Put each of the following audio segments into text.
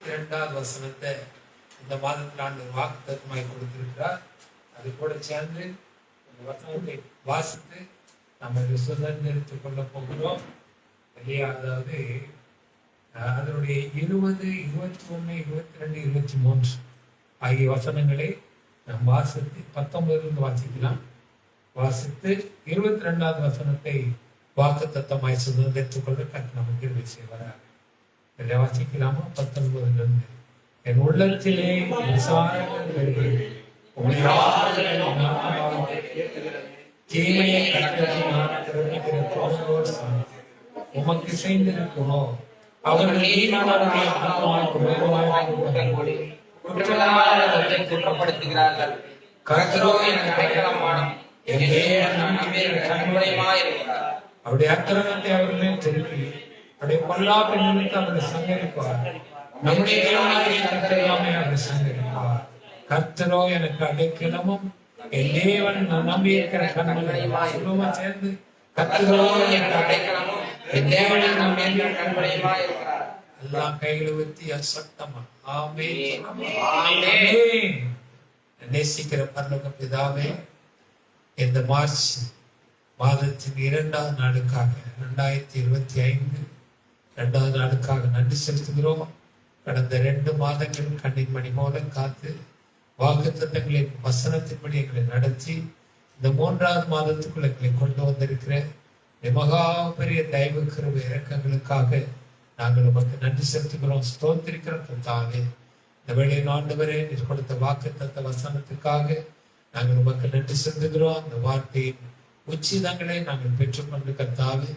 22வது வசனத்தை இந்த மாதத்தில் ஆண்டு வாக்குத்தத்தமாய் கொடுத்திருக்கிறார். அது கூட சேர்ந்து இந்த வசனத்தை வாசித்து நம்ம சுதந்திரத்துக் கொள்ள போகிறோம் இல்லையா? அதாவது அதனுடைய 20, 21, 22, 23 ஆகிய வசனங்களை நாம் வாசித்து 19 வாசிக்கலாம். வாசித்து 22வது வசனத்தை வாக்குத்தத்தமாய் சுதந்திரத்துக் கொள்ள கர்த்தர் நமக்கு கிருபை செய்வாராக. வாசிக்கலாமா? 19 என் உள்ளத்திலே தீமையை உமக்கு செய்திருக்கிறோ அவர்கள் குற்றப்படுத்துகிறார்கள். அவருடைய அக்கிரமத்தை அவர்களே திருப்பி அவருடைய பொல்லாப்பை நிமித்து அவரை சங்கரிப்பார். நம்முடைய எல்லாமே அவரை சங்கரிப்பார். கர்த்தரோ எனக்கு அடைக்கலமும் என் தேவன் நான் நம்பி இருக்கிற கண்மலையுமா சேர்ந்து கர்த்தரோ எனக்கு அடைக்கலமும் என் தேவன் நம்பி இருக்கிற கண்மலையுமா இருக்கிறார். எல்லாம் கையில ஊத்தி அசக்தமா ஆமென் ஆமென். நேசிக்கிற பரலோக பிதாவே, இந்த மார்ச் மாதத்தின் 2வது நாளுக்காக 2025 2வது நாளுக்காக நன்றி செலுத்துகிறோம். கடந்த 2 மாதங்கள் கண்ணின் மணி போல காத்து வாக்குத்தத்தங்களின் வசனத்தின்படி எங்களை நடத்தி இந்த 3வது மாதத்துக்குள் எங்களை கொண்டு வந்திருக்கிற மகா பெரிய தயவு கிருபை இரக்கங்களுக்காக நாங்கள் உமக்கு நன்றி செலுத்துகிறோம், ஸ்தோத்திரிக்கிறோம். கர்த்தாவே, இந்த வேளையின் ஆண்டவரே நீர் கொடுத்த வாக்குத்தத்த வசனத்துக்காக நாங்கள் உமக்கு நன்றி செலுத்துகிறோம். அந்த வார்த்தையின் உச்சிதங்களை நாங்கள் பெற்றுக்கொண்டு கர்த்தாவே,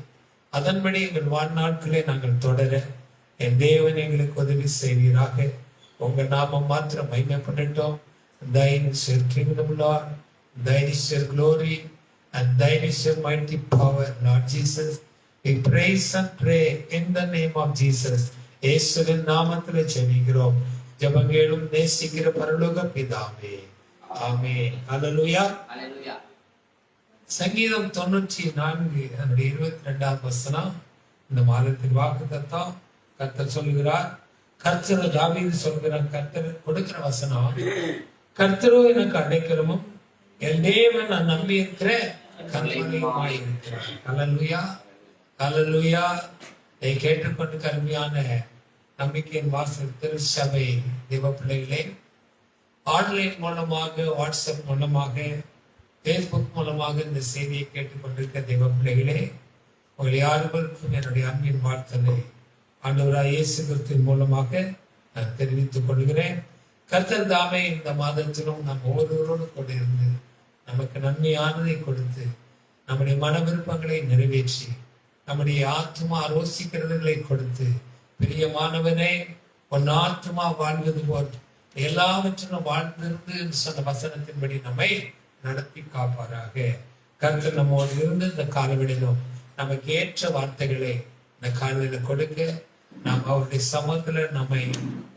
அதன்படி எங்கள் வாழ்நாட்களை நாங்கள் தொடர என் தேவன் எங்களுக்கு உதவி செய்வீராக. உங்க நாமம் மாத்திரம் மகிமைப்படட்டும். Thine is your kingdom, Lord. Thine is your glory and thine is your mighty power, Lord Jesus. We praise and pray in the name of Jesus. இயேசுவின் நாமத்திலே ஜெபிக்கிறோம். ஜெபங்களும் நேசிக்கிற பரலோக பிதாவே, ஆமென். ஹல்லேலூயா ஹல்லேலூயா. சங்கீதம் 94 அதனுடைய 22வது வசனம் இந்த மாதத்தின் வாக்குத்தத்தம். கர்த்தர் சொல்லுகிறார், கர்த்தர் தாவீது சொல்கிறார், கர்த்தர் கொடுக்கிற வசனம், கர்த்தரோ எனக்கு அடைக்கலமும் என் தேவன் நான் நம்பி இருக்கிற கண்மலையுமாய் இருக்கிறார். ஹல்லேலூயா ஹல்லேலூயா. இதை கேட்டுக்கொண்டு கருமையான நம்பிக்கையின் வாசல் திருச்சபை தேவ பிள்ளைகளே, ஆன்லைன் மூலமாக, வாட்ஸ்அப் மூலமாக, பேஸ்புக் மூலமாக இந்த செய்தியை கேட்டுக்கொண்டிருக்க தேவ பிள்ளைகளே, உங்கள் யாருக்கும் என்னுடைய அன்பின் வாழ்த்தலை ஆண்டவராகிய இயேசு கிறிஸ்துவின் மூலமாக நான் தெரிவித்துக் கொள்கிறேன். கர்த்தர் தாமே இந்த மாதத்திலும் நம் ஒவ்வொருவரோடு கூட இருந்து நமக்கு நன்மையானதை கொடுத்து நம்முடைய மன விருப்பங்களை நிறைவேற்றி நம்முடைய ஆத்மா ரோசிக்கிறதுகளை கொடுத்து, பிரியமானவனே உன் ஆத்மா வாழ்வது போல் எல்லாவற்றிலும் வாழ்ந்திருந்து சொன்ன வசனத்தின்படி நம்மை நடத்தி காப்பாராக. கர்த்தர் நம்மோடு இருந்து இந்த காலவெளியிலும் நமக்கு ஏற்ற வார்த்தைகளை இந்த காலையில கொடுக்க நாம் அவருடைய சமத்துல நம்மை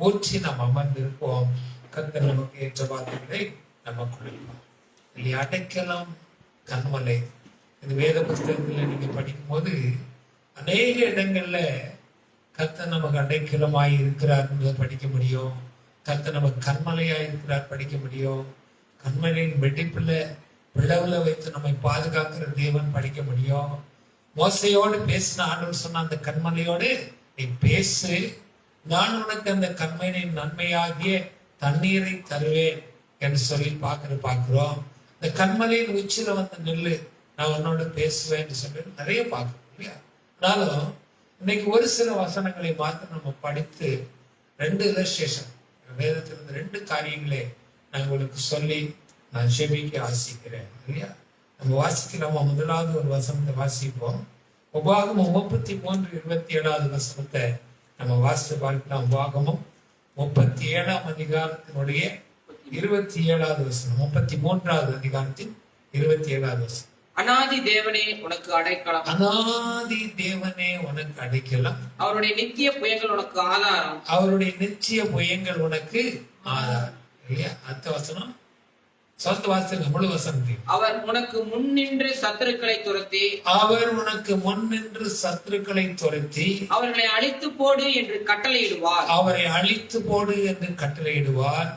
ஊற்றி நாம் அமர்ந்திருப்போம். கர்த்தர் நமக்கு ஏற்ற வார்த்தைகளை நம்ம கொடுப்போம். இல்லையா? அடைக்கலம் கண்மலை. இந்த வேத புஸ்தகத்துல நீங்க படிக்கும் போது அநேக இடங்கள்ல கர்த்தர் நமக்கு அடைக்கலமாய் இருக்கிறார் படிக்க முடியும். கர்த்தர் நமக்கு கண்மலையாய் இருக்கிறார் படிக்க முடியும். கண்மலையின் வெடிப்புல விளவுல வைத்து நம்மை பாதுகாக்கிற தேவன் படிக்க முடியும். மோசையோடு பேசின ஆண்டவர் சொன்ன அந்த கண்மலையோடு நீ பேசு, நான் உனக்கு அந்த கண்மலையின் நன்மையாகிய தண்ணீரை தருவேன் என்று சொல்லி பார்க்கிறோம். இந்த கண்மலையின் உச்சியில வந்து நில்லு, நான் உன்னோட பேசுவேன் என்று சொல்லி நிறைய பார்க்கிறோம் இல்லையா? ஆனாலும் இன்னைக்கு ஒரு சில வசனங்களை மாத்திரம் நம்ம படித்து 2 இல்லஸ்ட்ரேஷன் வேதத்திலிருந்து 2 காரியங்களே நான் உங்களுக்கு சொல்லி நான் ஜெபிக்க ஆசிக்கிறேன் இல்லையா? நம்ம வாசிக்கிறோம். முதலாவது ஒரு வசனத்தை வாசிப்போம். உபாகமம் 33:27வது வசனத்தை நம்ம வாசித்து பார்க்கலாம். உபாகமம் 37ஆம் அதிகாரத்தினுடைய 27வது வசனம், 33வது அதிகாரத்தின் 27வது வசனம். அநாதி தேவனே உனக்கு அடைக்கலம், அநாதி தேவனே உனக்கு அடைக்கலம், அவருடைய நித்திய புயங்கள் உனக்கு ஆதாரம், அவருடைய நித்திய புயங்கள் உனக்கு ஆதாரம் இல்லையா? அடுத்த வசனம், சொந்த வாசல் முழு வசனத்தை. அவர் உனக்கு முன் நின்று சத்துருக்களை துரத்தி அவர் உனக்கு முன் நின்று சத்துருக்களை துரத்தி அவர்களை அழித்து போடு என்று கட்டளையிடுவார். அவரை அழித்து போடு என்று கட்டளையிடுவார்.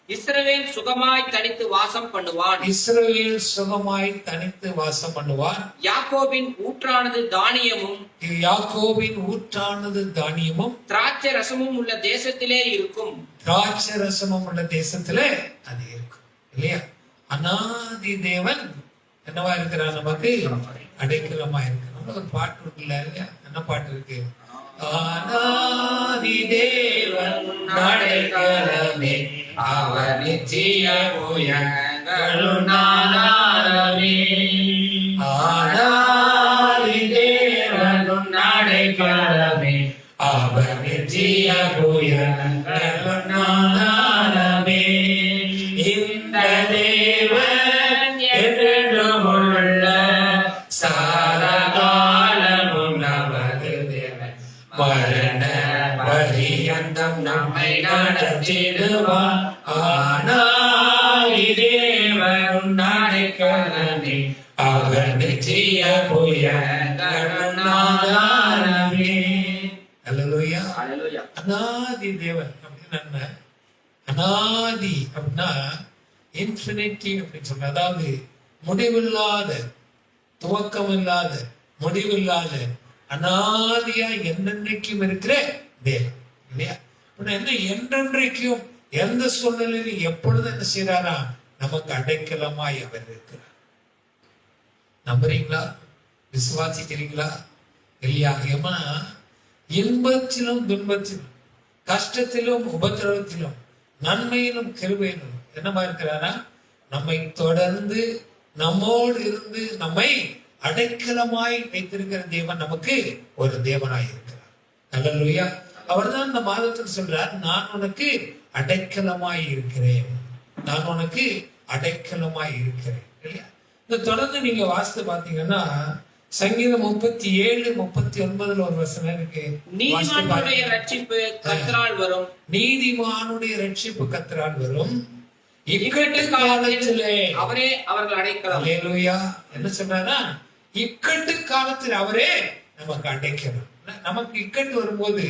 இஸ்ரவேல் சுகமாய் தனித்து வாசம் பண்ணுவான். இஸ்ரவேல் சுகமாய் தனித்து வாசம் பண்ணுவான். யாக்கோபின் ஊற்றானது தானியமும் யாக்கோபின் ஊற்றானது தானியமும் திராட்சை ரசமும் உள்ள தேசத்திலே இருக்கும். திராட்சை ரசமும் உள்ள தேசத்திலே அது இருக்கும். இல்லையா? அநாதி தேவன் என்னவா இருக்கிறார்? நமக்கு அடைக்கலமா இருக்கிறார். ஒரு பாட்டு இருக்குல்ல இல்லையா? என்ன பாட்டு இருக்கு? அநாதி தேவன் அடைக்கலமே அவர் நித்திய உயர்ந்தருளாளரே. அநாதி தேவன் அடைக்கலமே அவர் நித்திய உயர்ந்தருளாளரே. இந்த தேவன் என்றென்றும் உள்ள சதாகாலமும் நமது தேவன். மரண பரியந்தம் நம்மை நடத்திடுவார். ஆனாய் தேவன் அடைக்கலமே அவர் நித்திய உயர்ந்தருளாளரே. அல்லேலூயா. அல்லேலூயா. அநாதி தேவன் அப்படின்னு என்ன? அநாதி அப்படின்னா இன்ஃபினிட்டி அப்படின்னு சொல்ற, அதாவது முடிவில்லாத, துவக்கம் இல்லாத, முடிவில்லாத, அநாதியா என்னென்னைக்கும் இருக்கிற தேவன். இல்லையா? என்ன என்றென்றைக்கும் எந்த சூழ்நிலையிலும் எப்பொழுதும் என்ன செய்யறாரா? நமக்கு அடைக்கலமாய் அவர் இருக்கிறார். நம்புறீங்களா? விசுவாசிக்கிறீங்களா? இல்லையா? ஏமா இன்பத்திலும் துன்பத்திலும், கஷ்டத்திலும் உபத்திரவத்திலும், நன்மையிலும் கிருபையிலும் என்னமா இருக்கிறாரா? நம்மை தொடர்ந்து நம்மோடு இருந்து நம்மை அடைக்கலமாய் வைத்திருக்கிற தேவன் நமக்கு ஒரு தேவனாய் இருக்கிறார். அல்லேலூயா. அவர்தான் இந்த மாதத்தில் சொல்றார், நான் உனக்கு அடைக்கலமாய் இருக்கிறேன், நான் உனக்கு அடைக்கலமாய் இருக்கிறேன். இல்லையா? இந்த தொடர்ந்து நீங்க வாசித்து பாத்தீங்கன்னா சங்கீதம் 37:39 ஒரு வசனம் இருக்கு. நீதிமானுடைய ரட்சிப்பு கர்த்தரால் வரும். நீதிமானுடைய ரட்சிப்பு கர்த்தரால் வரும். இக்கட்டு காலத்திலே அவரே அவர்கள் அடைக்கலம். அல்லேலூயா. என்ன சொல்றாரா? இக்கட்டு காலத்தில் அவரே நமக்கு அடைக்கணும். நமக்கு இக்கட்டு வரும்போது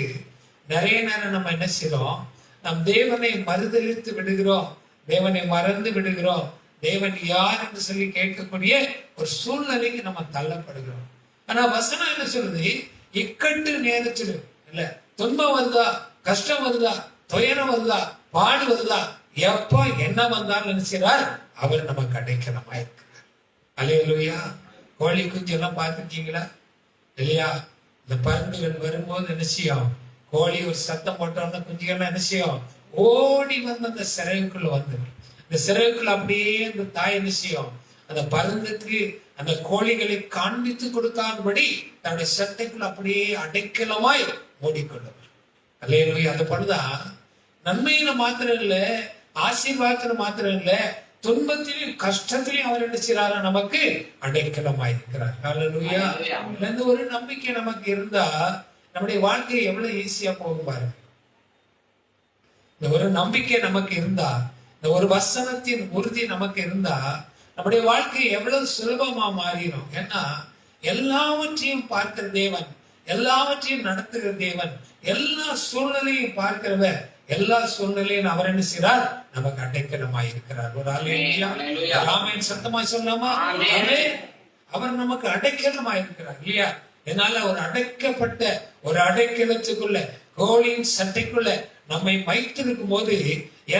நிறைய நேரம் நம்ம என்ன செய்யறோம்? நம் தேவனை மறுதலித்து விடுகிறோம், தேவனை மறந்து விடுகிறோம், தேவன் யார் என்று சொல்லி கேட்கக்கூடிய ஒரு சூழ்நிலைக்கு நம்ம தள்ளப்படுகிறோம். ஆனா வசனம் என்ன சொல்லுது? இக்கட்டு நேரத்தில் இல்ல, துன்பம் வருதா, கஷ்டம் வருதா, துயரம் வருதா, பாடு வருதா, எப்ப என்ன வந்தாலும் நினைச்சார் அவர் நமக்கு அடைக்கலமா இருக்கிறார். அல்லேலூயா. கோழி குஞ்சு எல்லாம் பார்த்துருக்கீங்களா? இல்லையா? இந்த பருந்துகள் வரும்போது என்ன செய்யும்? கோழி ஒரு சத்தம் போட்டோம்னா குஞ்சுகள்லாம் என்ன செய்யும்? ஓடி வந்து அந்த சிறைக்குள்ள வந்துடும். இந்த சிறைக்குள்ள அப்படியே அந்த தாய் என்ன செய்யும்? அந்த பருந்துக்கு அந்த கோழிகளை காண்பித்து கொடுக்காதபடி தன்னுடைய சட்டைக்குள்ள அப்படியே அடைக்கலமாய் மூடிக்கொள்ளும். அல்லேலூயா. அது பண்ணுதான் நன்மையில மாத்திரம் இல்ல, ஆசீர்வாதத்துல மாத்திரம் இல்ல, துன்பத்திலையும் கஷ்டத்திலையும் அவர் என்ன செய்யறாரு? நமக்கு அடைக்கலமாய் இருக்கிறார். அல்லேலூயா. இந்த ஒரு நம்பிக்கை நமக்கு இருந்தா நம்முடைய வாழ்க்கை எவ்வளவு ஈஸியா போகும் பாருங்க. இந்த ஒரு நம்பிக்கை நமக்கு இருந்தா, இந்த ஒரு வசனத்தின் உறுதி நமக்கு இருந்தா நம்முடைய வாழ்க்கை எவ்வளவு சுலபமா மாறிடும். ஏன்னா எல்லாவற்றையும் பார்க்கிற தேவன், எல்லாவற்றையும் நடத்துகிற தேவன், எல்லா சூழ்நிலையும் பார்க்கிறவர், எல்லா சூழ்நிலையும் அவர் என்ன செய்கிறார்? நமக்கு அடைக்கலமாய் இருக்கிறார். ஒரு ஆமென் சத்தமா சொல்லாமா? அவர் நமக்கு அடைக்கலமாய் இருக்கிறார். இல்லையா? என்னால ஒரு அடைக்கப்பட்ட ஒரு அடைக்கலத்துக்குள்ள, கோழியின் சட்டைக்குள்ள நம்மை வைத்திருக்கும் போது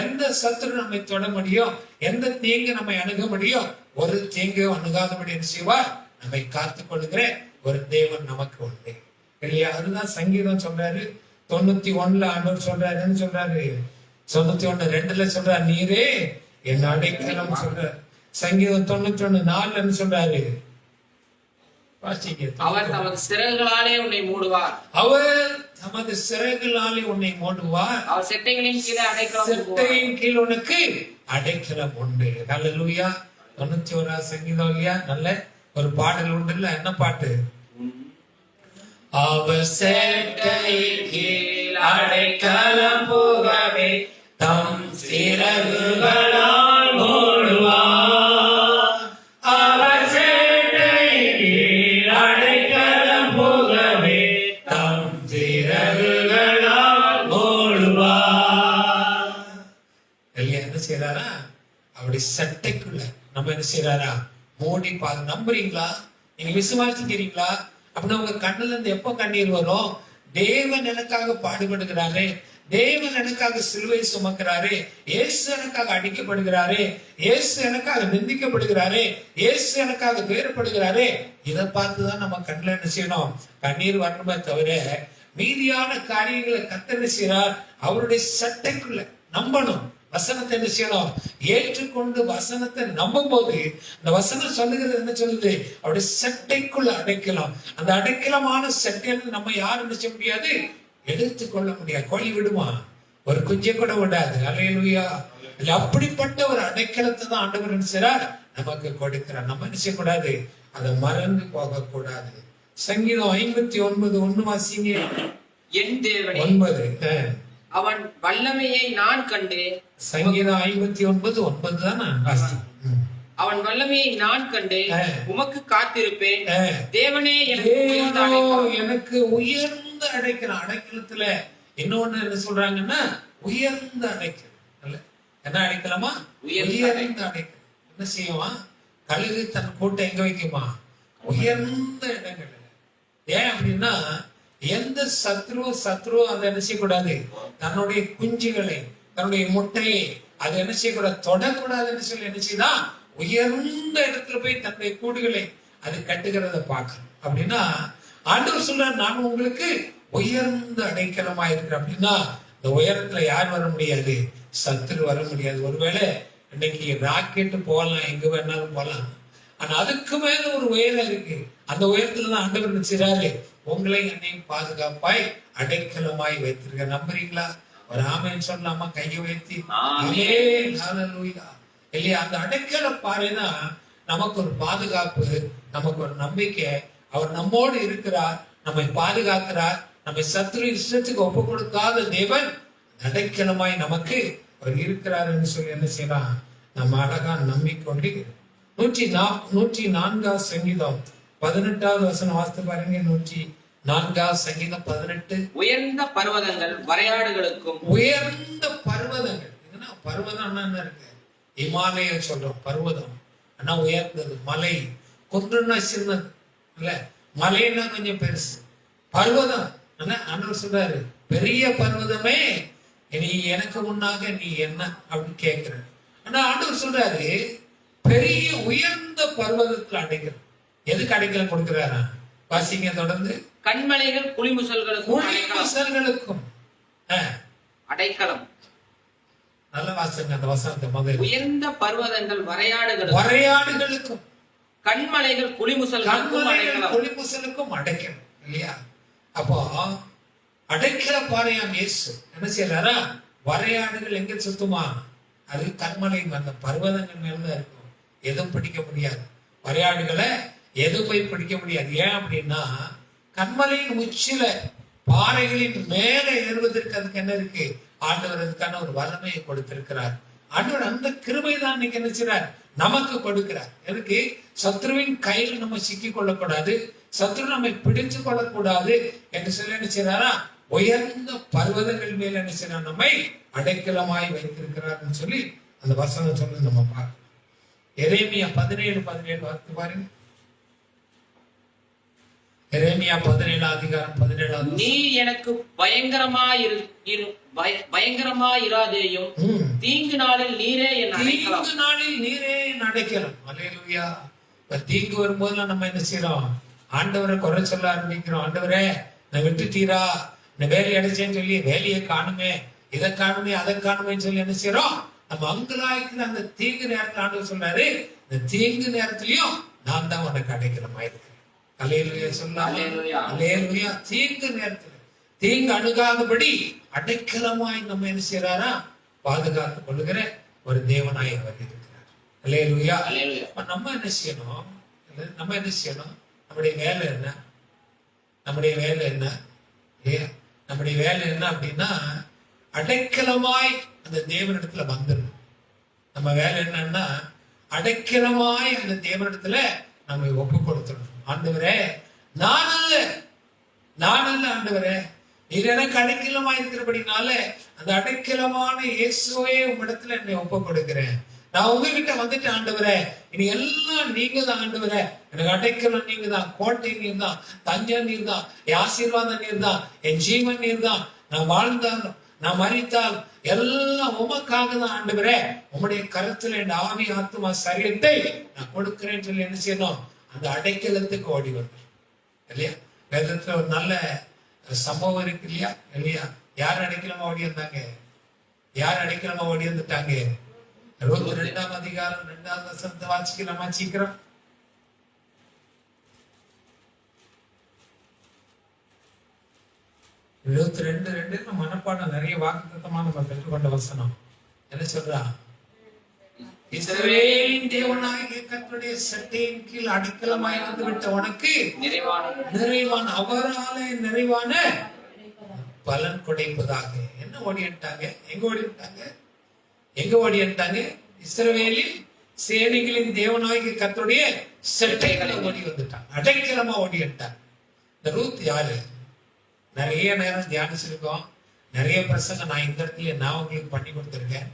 எந்த சத்துரு நம்மை தொட முடியும், எந்த தீங்கு நம்மை அணுக முடியும்? ஒரு தீங்கு அணுகாதபடி என்ன செய்வார்? நம்மை காத்துக் கொள்கிற ஒரு தேவன் நமக்கு உண்டு. இல்லையா? அதுதான் சங்கீதம் சொல்றாரு. 91 ஆண்டவர் சொல்றாரு. என்ன சொல்றாரு? 91:2 சொல்றாரு, நீரே என் அடைக்கலம் சொல்றாரு. சங்கீதம் 91:4 என்ன சொல்றாரு? அவர் தமது சிறகுகளாலே உன்னை மூடுவார். அவர் தமது சிறகுகளாலே உன்னை மூடுவார். அவர் செட்டைகளின் கீழே அடைக்கலம். செட்டையின் கீழ் உனக்கு அடைக்கலம் உண்டு. அல்லேலூயா. 91 சங்கீதம் இல்லையா? நல்ல ஒரு பாடல் உண்டு இல்ல? என்ன பாட்டு? அவர் செட்டையின் கீழ் அடைக்கலம் புகவே தம் சிறகுகளால் மூடுவார். செய்யறாரா, அவருடைய சட்டைக்குள்ள நம்ம என்ன செய்யறாரா மூடி நம்புறீங்களா? நீங்க விசுவாசிக்கிறீங்களா? அப்படின்னா உங்க கண்ணுல இருந்து எப்ப கண்ணீர் வரும்? தேவன் எனக்காக பாடுபடுகிறாரே, தேவன் எனக்காக சிலுவை சுமக்கிறாரே, இயேசு எனக்காக அடிக்கப்படுகிறாரே, இயேசு எனக்காக நிந்திக்கப்படுகிறாரே, இயேசு எனக்காக வேறுபடுகிறாரே, இதை பார்த்துதான் நம்ம கண்ணுல என்ன செய்யணும்? கண்ணீர் வரணுமே தவிர மீதியான காரியங்களை கர்த்தர் என்ன செய்றார்? அவருடைய சட்டைக்குள்ள நம்பணும். வசனத்தை என்ன செய்யணும்? ஏற்றுக்கொண்டு வசனத்தை நம்பும் போது இந்த வசனம் சொல்லுகிறது என்ன சொல்லுது? அவருடைய சட்டைக்குள்ள அடைக்கலாம். அந்த அடைக்கலமான சட்டையில நம்ம யாரும் என்ன செய்ய முடியாது? எடுத்துக்கொள்ள முடியாது. கோழி விடுமா? ஒரு குஞ்சை கூட விடாது. அல்லேலூயா. அப்படிப்பட்ட ஒரு அடைக்கலத்தை தான் ஆண்டவர் என்ன செய்றார்? நமக்கு கொடுக்கிறார். நம்ம என்ன செய்யக்கூடாது? அதை மறந்து போக கூடாது. சங்கீதம் 59:1 வாசிங்க. என் தேவனே, 9. அவன் வல்லமையை நான் கண்டு. சங்கீதம் 59:9 தானே வாசி. அவன் வல்லமையை நான் கண்டு உமக்கு காத்திருப்பேன். தேவனே, எனக்கு உயர்ந்த அடைக்கலம். எனக்கு உயர்ந்த அடைக்கலம். அடைக்கலத்துல இன்னொன்னு என்ன சொல்றாங்கன்னா உயர்ந்த அடைக்கலம். என்ன அடைக்கலமா? உயர்ந்த அடைக்கலம். என்ன செய்யுமா? கழுகு தன் கூட்டை எங்க வைக்குமா? உயர்ந்த இடங்கள். ஏன் அப்படின்னா எந்த சத்ருவும் அதை என்ன செய்யக்கூடாது? தன்னுடைய குஞ்சுகளை, தன்னுடைய முட்டையை அதை என்ன செய்யக்கூடாது? தொடக்கூடாதுன்னு சொல்லி என்ன செய்தா? உயர்ந்த இடத்துல போய் தன்னுடைய கூடுகளை அது கட்டுகிறத பார்க்கணும். அப்படின்னா ஆண்டவர் சொல்றார், நான் உங்களுக்கு உயர்ந்த அடைக்கலமா இருக்கிறேன். அப்படின்னா இந்த உயரத்துல யார் வர முடியாது? சத்துரு வர முடியாது. ஒருவேளை இன்னைக்கு ராக்கெட்டு போகலாம், எங்க வேணாலும் போகலாம். ஆனா அதுக்கு மேல ஒரு உயரம் இருக்கு. அந்த உயரத்துலதான் ஆண்டவர் நினைச்சாரு உங்களை என்னையும் பாதுகாப்பாய் அடைக்கலமாய் வைத்திருக்க. நம்புறீங்களா? ஒரு ஆமென் சொல்லலாமா? கையை வைத்து ஆமென், ஹல்லேலூயா. இல்லையா? அந்த அடைக்கல பாறைதான் நமக்கு ஒரு பாதுகாப்பு, நமக்கு ஒரு நம்பிக்கை. அவர் நம்மோடு இருக்கிறார், நம்மை பாதுகாக்கிறார். நம்மை சத்துரு இஷ்டத்துக்கு ஒப்பு கொடுக்காத தேவன் அடைக்கலமாய் நமக்கு அவர் இருக்கிறார் சொல்லி என்ன செய்யலாம்? நம்ம அழகா நம்பிக்கொண்டு 104 சங்கீதம் 18 வசனம் வாசித்து பாருங்க. 104 சங்கீதம் 18. உயர்ந்த பர்வதங்கள் வரையாடுகளுக்கும். உயர்ந்த பர்வதங்கள். இதுனா பர்வதம் என்ன இருக்கு? இமாலய சொல்றோம். பர்வதம் ஆனா உயர்ந்தது. மலை, குன்றுனா சின்னது இல்ல, மலைன்னா கொஞ்சம் பெருசு. பர்வதம் ஆண்டவர் சொல்றாரு, பெரிய பர்வதமே நீ எனக்கு முன்னாக நீ என்ன அப்படின்னு கேட்கிற. ஆனா ஆண்டவர் சொல்றாரு, பெரிய உயர்ந்த பர்வதத்துல அடைக்கலம். எதுக்கு அடைக்கலம் கொடுக்கிறாரா? வாசிங்க தொடர்ந்து. கண்மலைகள் குளிமுசல்களுக்கும் அடைக்கலம். நல்ல வாசங்க அந்த வசனத்தை முதல்ல. உயர்ந்த பர்வதங்கள் வரையாடுகளுக்கும் கண்மலைகள் குளிமுசலுக்கும் அடைக்கலம். இல்லையா? அப்போ அடைக்கல பாறையாம் இயேசு என்ன செய்யறாரா? வரையாடுகள் எங்க சுத்துமா? அது கண்மலை அந்த பர்வதங்கள் மேலதான் இருக்கும். எதுவும் பிடிக்க முடியாது. வரையாடுகளை எதுவும் போய் பிடிக்க முடியாது. ஏன் அப்படின்னா கண்மலையின் உச்சில பாறைகளின் மேல ஏறுவதற்கு அதுக்கு என்ன இருக்கு? ஆண்டவர் அதுக்கான ஒரு வல்லமையை கொடுத்திருக்கிறார். ஆண்டவர் அந்த கிருபை தான் இன்னைக்கு என்ன செய்றார்? நமக்கு கொடுக்கிறார். எதுக்கு? சத்ருவின் கையில் நம்ம சிக்கிக் கொள்ளக்கூடாது, சத்ரு நம்மை பிடிச்சு கொள்ளக்கூடாது என்று சொல்லி என்ன செய்றாரா? உயர்ந்த பர்வதங்கள் மேல என்ன செய்றார்? நம்மை அடைக்கலமாய் வைத்திருக்கிறார் சொல்லி அந்த வசனம் சொல்லி நம்ம பார்க்கலாம். எரேமியா 17:17 வாசித்து பாருங்க. எரேமியா 17:17. நீ எனக்கு பயங்கரமாயிராதேயும், தீங்கு நாளில் நீரே என் அடைக்கலம். தீங்கு நாளில் நீரே என் அடைக்கலம். அல்லேலூயா. தீங்கு வரும்போது நம்ம என்ன செய்யறோம்? ஆண்டவரை குறை சொல்ல ஆரம்பிக்கிறோம். ஆண்டவரே நான் விட்டுட்டீரா, நான் வேலையை அடைச்சேன்னு சொல்லி வேலையை காணுமே, இதை காணுமே, அதை காணுமேன்னு சொல்லி என்ன செய்யறோம்? நம்ம அங்குலாய்க்கு அந்த தீங்கு நேரத்தில் ஆண்டவர் சொல்றாரு, இந்த தீங்கு நேரத்திலையும் நான் தான் உனக்கு அடைக்கலமா இருக்கிறேன். அல்லேலூயா சொல்லலாம். அல்லேலூயா. தீங்கு நேரத்துல தீங்கு அணுகாதபடி அடைக்கலமாய் நம்ம என்ன செய்யறாரா? பாதுகாத்துக் கொள்ளுகிற ஒரு தேவனாய் அவர் இருக்கிறார். அல்லேலூயா. நம்ம என்ன செய்யணும்? நம்முடைய வேலை என்ன? நம்முடைய வேலை என்ன? இல்லையா? நம்முடைய வேலை என்ன அப்படின்னா அடைக்கலமாய் அந்த தேவனிடத்துல வந்துடணும். நம்ம வேலை என்னன்னா அடைக்கலமாய் அந்த தேவனிடத்துல நம்ம ஒப்பு கொடுத்துடணும். ஆண்டவரே நான் அல்ல ஆண்டவரே, நீர் எனக்கு அடைக்கலமா இருக்கிறபடினால அந்த அடைக்கலமான இயேசுவே உம்மிடத்துல என்னை ஒப்பு கொடுக்கிறேன். நான் உங்ககிட்ட வந்துட்டு ஆண்டவரே, இனி எல்லாம் நீங்க தான் ஆண்டவரே. எனக்கு அடைக்கலம் நீங்க தான், கோட்டை நீர் தான், தஞ்சம் நீர் தான், என் ஆசீர்வாதம் நீர் தான், என் ஜீவன் நீர் தான். நான் வாழ்ந்தாலும் நான் மரித்தால் எல்லாம் உமக்காக தான் ஆண்டவரே. உம்முடைய கருத்துல என் ஆவி ஆத்துமா சரீரத்தை நான் கொடுக்கிறேன்னு சொல்லி என்ன செய்யணும்? அந்த அடைக்கலத்துக்கு ஓடி வந்தேன் இல்லையா? வேதத்துல ஒரு நல்ல சம்பவம் இருக்கு இல்லையா? இல்லையா? யார் அடைக்கலமா ஓடி வந்தாங்க? யார் அடைக்கலமா ஓடி வந்துட்டாங்க? 22ஆம் அதிகாரம் 2வது வசனத்தை வாசிக்கலாமா சீக்கிரம்? இருபத்தி ரெண்டு மனப்பாடம் நிறைய வாக்குத்தத்தமா நம்ம பெற்றுக்கொண்ட வசனம். என்ன சொல்றா? இஸ்ரவேலின் தேவனாகிய கர்த்தருடைய சட்டையின் கீழ் அடைக்கலமாய் வந்து விட்ட உனக்கு நிறைவான அவராலே நிறைவான பலன் கொடுப்பதாக. என்ன ஓடிட்டாங்க? எங்க ஓடிட்டாங்க? எங்க ஓடிட்டாங்க? இஸ்ரவேலின் சேனைகளின் தேவனாகிய கர்த்தருடைய சட்டைகளை ஓடி வந்துட்டாங்க, அடைக்கலமா ஓடிட்டாங்க. இந்த ரூத் யாரு? நிறைய நேரம் தியானிச்சிருக்கோம், நிறைய பிரசங்க நான் இந்த இடத்துல நான் உங்களுக்கு பண்ணி கொடுத்துருக்கேன்.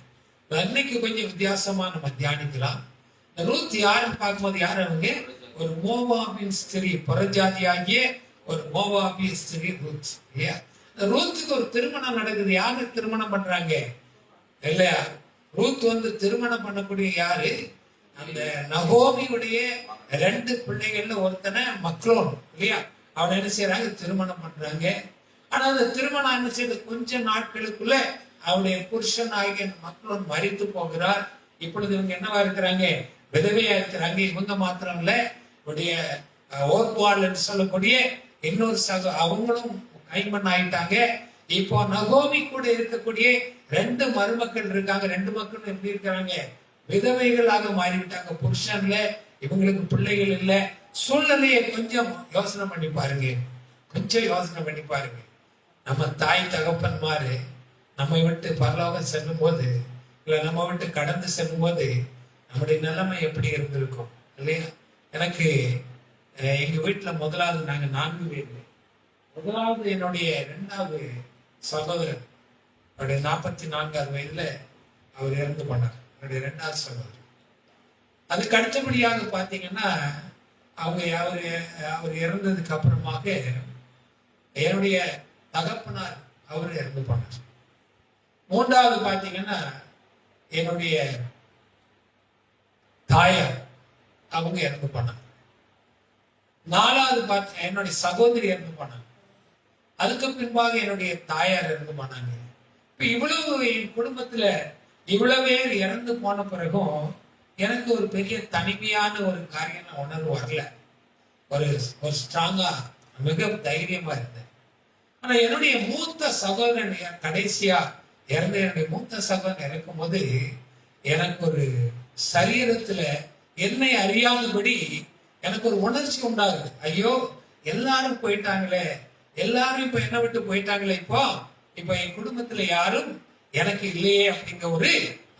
அன்னைக்கு கொஞ்சம் வித்தியாசமா நம்ம தியானிக்கலாம். ரூத் யாருன்னு பார்க்கும்போது யார் அவங்க? ஒரு மோவாபின் ஸ்திரீ, புறஜாதியாகிய ஒரு மோவாபிய ஸ்திரீ ரூத் இல்லையா? ரூத்துக்கு ஒரு திருமணம் நடக்குது. யாரு திருமணம் பண்றாங்க இல்லையா? ரூத் வந்து திருமணம் பண்ணக்கூடிய யாரு? அந்த நகோமியுடைய 2 பிள்ளைகள்ல ஒருத்தனை மக்லோன் இல்லையா? அவனை என்ன செய்யறாங்க? திருமணம் பண்றாங்க. ஆனா அந்த திருமணம் என்ன செய்யுது? கொஞ்ச நாட்களுக்குள்ள அவருடைய புருஷன் ஆகிய மக்லோன் மரித்து போகிறார். இப்பொழுது இவங்க என்னவா இருக்கிறாங்க? விதவையா இருக்கிறாங்க. இவங்க மாத்திரம் இல்ல, இவருடைய ஓர்பால் என்று சொல்லக்கூடிய இன்னொரு அவங்களும் கைமண் ஆயிட்டாங்க. இப்போ நகோமி கூட இருக்கக்கூடிய 2 மருமக்கள் இருக்காங்க. 2 மக்கள் எப்படி இருக்கிறாங்க? விதவைகளாக மாறிவிட்டாங்க. புருஷன்ல, இவங்களுக்கு பிள்ளைகள் இல்ல. சூழ்நிலையை கொஞ்சம் யோசனை பண்ணி பாருங்க, கொஞ்சம் யோசனை பண்ணி பாருங்க. நம்ம தாய் தகப்பன்மாரு நம்மை விட்டு பரலோகம் செல்லும் போது, இல்ல நம்ம விட்டு கடந்து செல்லும் போது நம்முடைய நிலைமை எப்படி இருந்திருக்கும் இல்லையா? எனக்கு எங்க வீட்டுல முதலாவது நாங்க 4 பேர். முதலாவது என்னுடைய 2வது சகோதரர், அவருடைய 44வது வயதுல அவர் இறந்து போனார். என்னுடைய 2வது சகோதரர். அதுக்கு அடுத்தபடியாக பாத்தீங்கன்னா அவங்க அவர் இறந்ததுக்கு அப்புறமாக என்னுடைய தகப்பனார் அவர் இறந்து போனார். 3வது பாத்தீங்கன்னா என்னுடைய தாயார் அவங்க இறந்து போனாங்க. 4வது பார்த்து என்னுடைய சகோதரி இறந்து போனாங்க. அதுக்கு பின்பாக என்னுடைய தாயார் இறந்து போனாங்க. இப்ப இவ்வளவு என் குடும்பத்துல இவ்வளவு பேர் இறந்து போன பிறகும் எனக்கு ஒரு பெரிய தனிமையான ஒரு காரியம் உணர்வு வரல. ஒரு ஸ்ட்ராங்கா மிக தைரியமா இருந்தேன். ஆனா என்னுடைய மூத்த சகோதரன் கடைசியா இறந்த என்னுடைய மூத்த சகோதரன் இறக்கும் போது எனக்கு ஒரு சரீரத்துல என்னை அறியாதபடி எனக்கு ஒரு உணர்ச்சி உண்டாகுது. ஐயோ, எல்லாரும் போயிட்டாங்களே, எல்லாரும் இப்ப என்ன விட்டு போயிட்டாங்களே, இப்ப என் குடும்பத்துல யாரும் எனக்கு இல்லையே அப்படிங்கிற ஒரு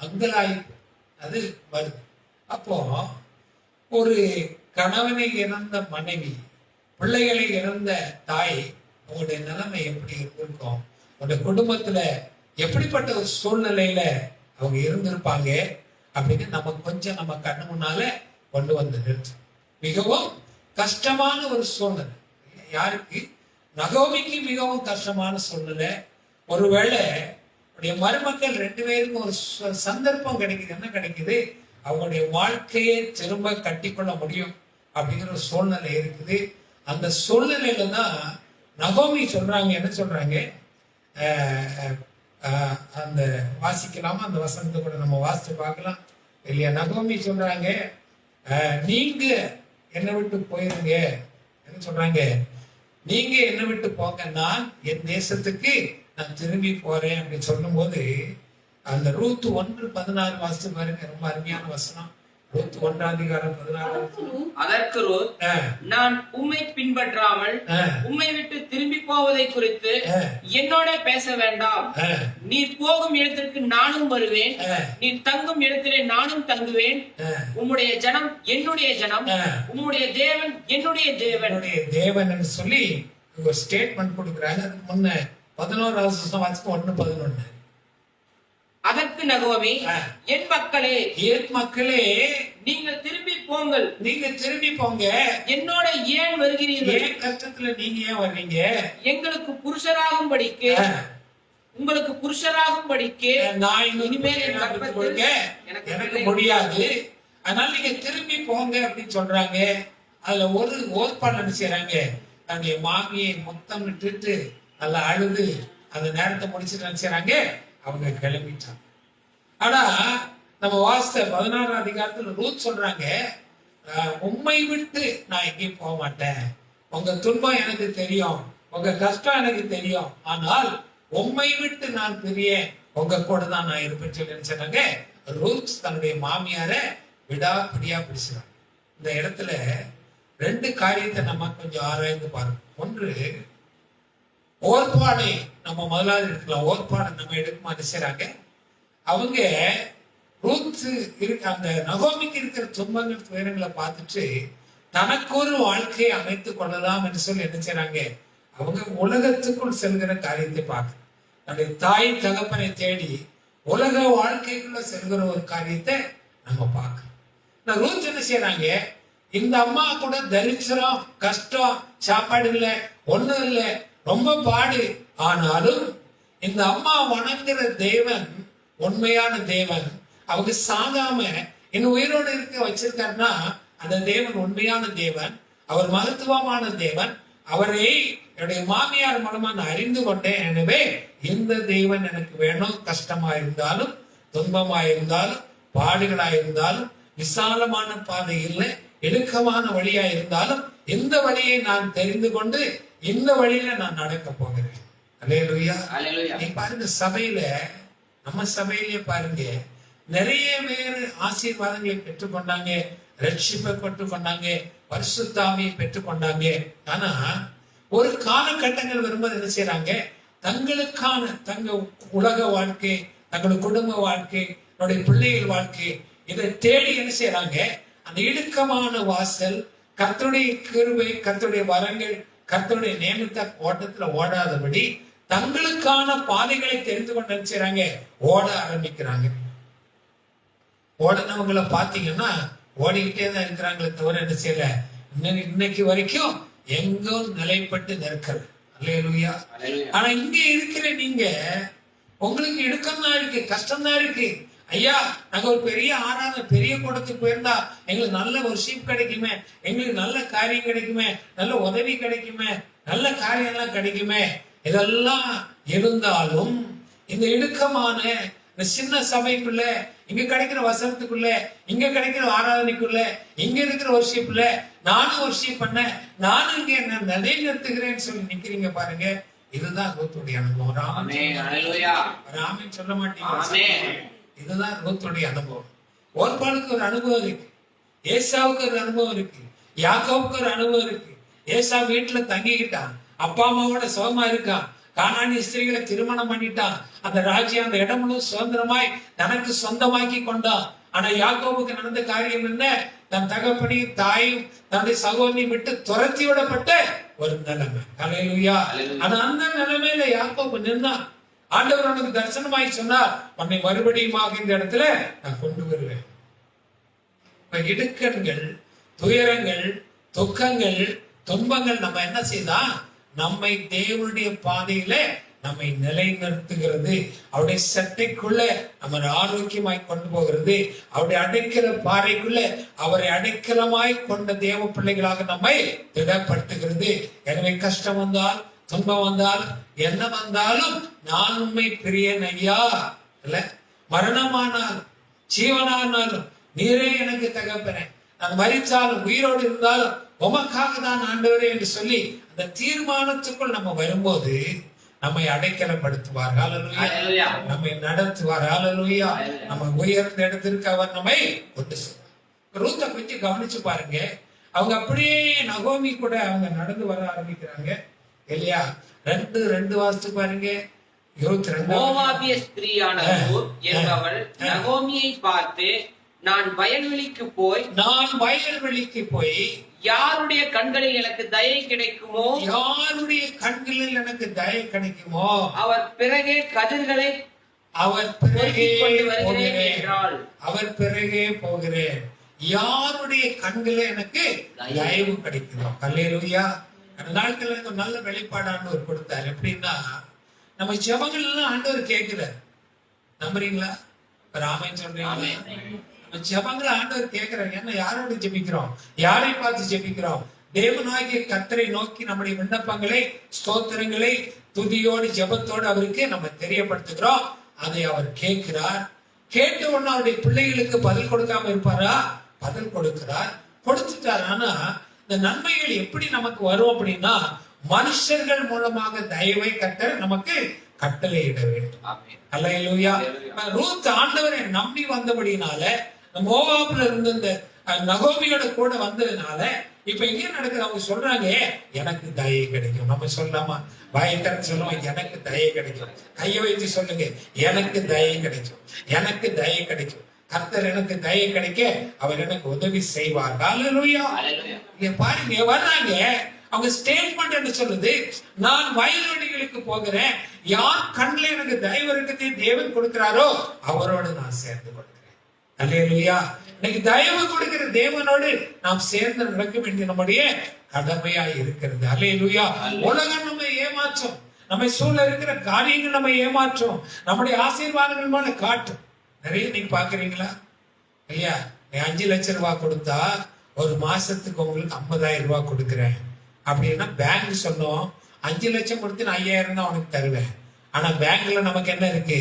அங்கலாய்ப்பு அது வருது. அப்போ ஒரு கணவனை இறந்த மனைவி, பிள்ளைகளை இறந்த தாய், உங்களுடைய நிலைமை எப்படி இருந்திருக்கும்? உங்களுடைய குடும்பத்துல எப்படிப்பட்ட ஒரு சூழ்நிலையில அவங்க இருந்திருப்பாங்க அப்படின்னு நம்ம கொஞ்சம் நம்ம கண்ணு முன்னால கொண்டு வந்து மிகவும் கஷ்டமான ஒரு சூழ்நிலை. யாருக்கு? நகோமிக்கு மிகவும் கஷ்டமான சூழ்நிலை. ஒருவேளை மருமக்கள் 2 பேருக்கும் ஒரு சந்தர்ப்பம் கிடைக்குது. என்ன கிடைக்குது? அவங்களுடைய வாழ்க்கையை திரும்ப கட்டிக்கொள்ள முடியும் அப்படிங்கிற ஒரு சூழ்நிலை இருக்குது. அந்த சூழ்நிலையில தான் நகோமி சொல்றாங்க. என்ன சொல்றாங்க? அந்த வாசிக்கலாமா? அந்த வசனத்தை கூட நம்ம வாசிச்சு பார்க்கலாம் இல்லையா? நகோமி சொல்றாங்க, நீங்க என்னை விட்டு போயிருங்க. என்ன சொல்றாங்க? நீங்க என்னை விட்டு போங்க, நான் என் தேசத்துக்கு நான் திரும்பி போறேன் அப்படின்னு சொல்லும் போது அந்த ரூத் 1:16 வாசிச்சு பாருங்க. ரொம்ப அருமையான வசனம். ரூத் 1:16. அதற்கு ரூத், நான் உம்மை பின்பற்றாமல் உம்மை விட்டு திரும்பி போவதை குறித்து என்னோட பேச வேண்டாம். நீர் போகும் இடத்திற்கு நானும் வருவேன், நீர் தங்கும் இடத்திலே நானும் தங்குவேன். உம்முடைய ஜனம் என்னுடைய ஜனம், உம்முடைய தேவன் என்னுடைய தேவன். தேவன் சொல்லி ஒரு ஸ்டேட்மெண்ட் கொடுக்குறாங்க. அதுக்கு முன்ன 11வது வசனம் வாசிக்க 1:11. அதற்கு நகோமி, என் மக்களே, என் மக்களே, நீங்கள் திரும்பி போங்கள். நீங்க திரும்பி போங்க. என்னோட ஏன் வருகிறீர்கள்? ஏன் கஷ்டத்துல நீங்க ஏன் வர்றீங்க? எங்களுக்கு புருஷராகும்படிக்கு, உங்களுக்கு புருஷராகும்படிக்கு நான் இனிமேல் என் கற்பத்தில் எனக்கு எனக்கு முடியாது. அதனால நீங்க திரும்பி போங்க அப்படின்னு சொல்றாங்க. அதுல ஒரு ஓர்பாடு என்ன செய்யறாங்க, தன்னுடைய மாமியை மொத்தம் விட்டுட்டு நல்லா அழுது அந்த நேரத்தை முடிச்சுட்டு நினைச்சாங்க, அவங்க கிளம்பிட்டாங்க. ஆனா நம்ம வாசித்த 16ஆம் அதிகாரத்துல ரூத் சொல்றாங்க, உம்மை விட்டு நான் எங்கேயும் போக மாட்டேன். உங்க துன்பம் எனக்கு தெரியும், உங்க கஷ்டம் எனக்கு தெரியும், ஆனால் உம்மை விட்டு நான் பிரிய உங்க கூட தான் நான் இருப்பேன்னு சொல்லி நினைச்சாங்க. ரூத் தன்னுடைய மாமியார விடாப்பிடியா பிடிச்சாங்க. இந்த இடத்துல 2 காரியத்தை நம்ம கொஞ்சம் ஆராய்ந்து பாருங்க. ஒன்று, ஓர்பாடை நம்ம முதலாவது எடுக்கலாம். ஓர்பாடை நம்ம எடுக்குமா செய்றாங்க, அவங்க ரூத் இருக்க அந்த நகோமிக்கு இருக்கிற துன்பங்கள் துயரங்களை பார்த்துட்டு தனக்கு ஒரு வாழ்க்கையை அமைத்துக் கொள்ளலாம் என்று சொல்லி என்ன செய்றாங்க, அவங்க உலகத்துக்குள் செல்கிற காரியத்தை பார்க்க, தன்னுடைய தாய் தகப்பனை தேடி உலக வாழ்க்கைக்குள்ள செல்கிற ஒரு காரியத்தை நம்ம பார்க்க. ரூத் என்ன செய்யறாங்க, இந்த அம்மா கூட தரித்திரம், கஷ்டம், சாப்பாடு இல்லை, ஒண்ணும் இல்லை, ரொம்ப பாடு. ஆனாலும் இந்த அம்மா வணங்குற தேவன் உண்மையான தேவன். அவங்க சாகாம இன்னும் உயிரோடு இருக்க வச்சிருக்காருன்னா அந்த தேவன் உண்மையான தேவன், அவர் மகத்துவமான தேவன். அவரை என்னுடைய மாமியார் மூலமா நான் அறிந்து கொண்டேன். எனவே இந்த தேவன் எனக்கு வேணும். கஷ்டமா இருந்தாலும், துன்பமா இருந்தாலும், பாடுகளா இருந்தாலும், விசாலமான பாதை இல்லை, இடுக்கமான வழியா இருந்தாலும் இந்த வழியை நான் தெரிந்து கொண்டு இந்த வழியில நான் நடக்க போகிறேன். அல்லேலூயா. நீ பாருங்க, சபையில நம்ம சபையிலே பாருங்க, நிறைய பேர் ஆசீர்வாதங்களை பெற்றுக்கொண்டாங்க, ரட்சிப்பை பெற்றுக்கொண்டாங்க, பரிசுத்தாவியை பெற்றுக்கொண்டாங்க. ஆனா ஒரு காலகட்டங்கள் வரும்போது என்ன செய்யறாங்க, தங்களுக்கான தங்க உலக வாழ்க்கை, தங்களுடைய குடும்ப வாழ்க்கை, தன்னுடைய பிள்ளைகள் வாழ்க்கை, இதை தேடி என்ன செய்யறாங்க, அந்த இடுக்கமான வாசல், கர்த்தருடைய கிருபை, கர்த்தருடைய வரங்கள், கர்த்தருடைய நியமித்த ஓட்டத்துல ஓடாதபடி தங்களுக்கான பாதைகளை தெரிந்து கொண்டு என்ன செய்யறாங்க, ஓட ஆரம்பிக்கிறாங்க. ஓடினவங்களை பாத்தீங்கன்னா ஓடிக்கிட்டே தான் இருக்கிறாங்களே தவிர என்ன செய்யல, இன்னைக்கு வரைக்கும் எங்கும் நிலைப்பட்டு நிற்கல. அல்லேலூயா. ஆனா இங்க இருக்கிற நீங்க, உங்களுக்கு இடுக்கம் தான் இருக்கு, கஷ்டம் தான் இருக்கு. ஐயா, நாங்க ஒரு பெரிய ஆராதனை, பெரிய கூடத்துக்கு போயிருந்தா எங்களுக்கு நல்ல வொர்ஷிப் கிடைக்குமே, எங்களுக்கு நல்ல காரியம் கிடைக்குமே, நல்ல உதவி கிடைக்குமே, நல்ல காரியம் எல்லாம் கிடைக்குமே. இதெல்லாம் இருந்தாலும் இந்த இடுக்கமான இந்த சின்ன சபைக்குள்ள, இங்க கிடைக்கிற வசனத்துக்குள்ள, இங்க கிடைக்கிற ஆராதனைக்குள்ள, இங்க இருக்கிற வொர்ஷிப்ல நானும் வொர்ஷிப் பண்ண, நானும் இங்க நிலை நிறுத்துகிறேன்னு சொல்லி நிக்கிறீங்க பாருங்க. இதுதான் ரூத்துடைய அனுபவம். ராமன் சொல்ல மாட்டீங்க. இதுதான் ரூத்துடைய அனுபவம். ஓர்பாளுக்கு ஒரு அனுபவம் இருக்கு, ஏசாவுக்கு ஒரு அனுபவம் இருக்கு, யாக்கோவுக்கு ஒரு அனுபவம் இருக்கு. ஏசா வீட்டுல தங்கிக்கிட்டான், அப்பா அம்மாவோட சுகமா இருக்கான், கானானிய ஸ்திரீகளை திருமணம் பண்ணிட்டான், அந்த ராஜ்யம் அந்த இடம் முழுவதும் சுதந்திரமாய் தனக்கு சொந்தமாக்கி கொண்டான். ஆனா யாக்கோவுக்கு நடந்த காரியம் என்ன, தன் தகப்பனையும் தாயும் தன்னுடைய சகோதரியும் விட்டு துரத்தி விடப்பட்ட ஒரு நிலைமை. அல்லேலூயா. ஆனா அந்த நிலைமையில யாக்கோபு நின்னான். ஆண்டவர் உனக்கு தரிசனமாய் சொன்னார், உன்னை மறுபடியும் இந்த இடத்துல நான் கொண்டு வருவேன். இடுக்கண்கள், துயரங்கள், துக்கங்கள், துன்பங்கள் நம்ம என்ன செய்தா, நம்மை தேவனுடைய பாதையில நம்மை நிலைநிறுத்துகிறது. அவருடைய சட்டைக்குள்ள நம்ம ஆரோக்கியமாய் கொண்டு போகிறது. அவருடைய அடைக்கிற பாறைக்குள்ள அவரை அடைக்கலமாய் கொண்ட தேவ பிள்ளைகளாக நம்மை திடப்படுத்துகிறது. எனவே கஷ்டம் வந்தால், துன்பம் வந்தால், என்ன வந்தாலும் நான் உண்மை பிரியன் ஐயா, இல்ல மரணமானாலும் ஜீவனானாலும் நீரே எனக்கு தகப்பனே, நான் மரிச்சாலும் உயிரோடு இருந்தாலும் உமக்காக தான் ஆண்டவரே என்று சொல்லி அந்த தீர்மானத்துக்குள் நம்ம வரும்போது நம்மை அடைக்கலப்படுத்துவார். ஹல்லேலூயா. நம்மை நடத்துவார். ஹல்லேலூயா. நம்ம உயர்ந்த இடத்திற்கு அவர் நம்மை கொண்டு செல்வார். ரூத்தை கொஞ்சம் கவனிச்சு பாருங்க. அவங்க அப்படியே நகோமி கூட அவங்க நடந்து வர ஆரம்பிக்கிறாங்க இல்லையா? 2 வாசித்து பாருங்க. 22. மோவாபிய ஸ்திரீயான ரூத் என்பவள் நகோமியை பார்த்து, நான் வயல்வெளிக்கு போய் யாருடைய கண்களில் எனக்கு தயை கிடைக்குமோ அவர் பிறகே கதிர்களை போகிறேன். யாருடைய கண்கள எனக்கு தயவு கிடைக்குதோ. அல்லேலூயா. அந்த நாட்கள்ல எனக்கு நல்ல வெளிப்பாடு ஆண்டவர் கொடுத்தாரு. எப்படின்னா, நம்ம ஜெபங்கள் எல்லாம் ஆண்டவர் கேட்கிறார். நம்புறீங்களா? ராமன் சொல்றீங்களா? நம்ம ஜெபங்களை ஆண்டவர் கேட்கிறார். என்ன, யாரோட ஜெபிக்கிறோம்? யாரை பார்த்து ஜெபிக்கிறோம்? தேவனாகிய கர்த்தரை நோக்கி நம்முடைய விண்ணப்பங்களை, ஸ்தோத்திரங்களை துதியோடு ஜெபத்தோடு அவருக்கு நம்ம தெரியப்படுத்துகிறோம். அதை அவர் கேட்கிறார். கேட்ட உடனே அவருடைய பிள்ளைகளுக்கு பதில் கொடுக்காம இருப்பாரா? பதில் கொடுக்கிறார், கொடுத்துட்டார். ஆனா இந்த நன்மைகள் எப்படி நமக்கு வரும் அப்படின்னா, மனுஷர்கள் மூலமாக தயவை கர்த்தர் நமக்கு கட்டளையிட வேண்டும். அல்லேலூயா. ரூத் ஆண்டவரை நம்பி வந்தபடினால, மோவாப்ல இருந்து இந்த நகோமியோட கூட வந்ததுனால இப்ப எங்க நடக்குது? அவங்க சொல்றாங்க, எனக்கு தயை கிடைக்கும். நம்ம சொல்லாமா? பயத்தர சொல்லுவோம், எனக்கு தயை கிடைக்கும். கையை வைத்து சொல்லுங்க, எனக்கு தயை கிடைக்கும், எனக்கு தயை கிடைக்கும். கர்த்தர் எனக்கு தயை கிடைக்க அவர் எனக்கு உதவி செய்வார். அல்லேலூயா. இங்க பாருங்க, வர்றாங்க. அவங்க ஸ்டேட்மெண்ட் என்ன சொல்லுது? நான் வயல்வெளிகளுக்கு போகிறேன். யார் கண்ணில் எனக்கு தயவு இருக்குது தேவன் கொடுக்கிறாரோ அவரோடு நான் சேர்ந்து கொள்கிறேன். அல்லேலூயா. இன்னைக்கு தயவு கொடுக்கிற தேவனோடு நாம் சேர்ந்து நடக்க வேண்டிய நம்முடைய கடமையா இருக்கிறது. அல்லேலூயா. உலகம் நம்ம ஏமாற்றும், நம்ம சூழ இருக்கிற காரியங்கள் நம்ம ஏமாற்றும், நம்முடைய ஆசீர்வாதங்கள் மேல காட்டும். நிறைய நீங்க பாக்குறீங்களா? ஐயா, 5 லட்சம் ரூபாய் கொடுத்தா ஒரு மாசத்துக்கு உங்களுக்கு 50,000 ரூபாய் கொடுக்குறேன் அப்படின்னா பேங்க் சொன்னோம், 5 லட்சம் கொடுத்து நான் 5,000 தான் உனக்கு தருவேன். ஆனா பேங்க்ல நமக்கு என்ன இருக்கு?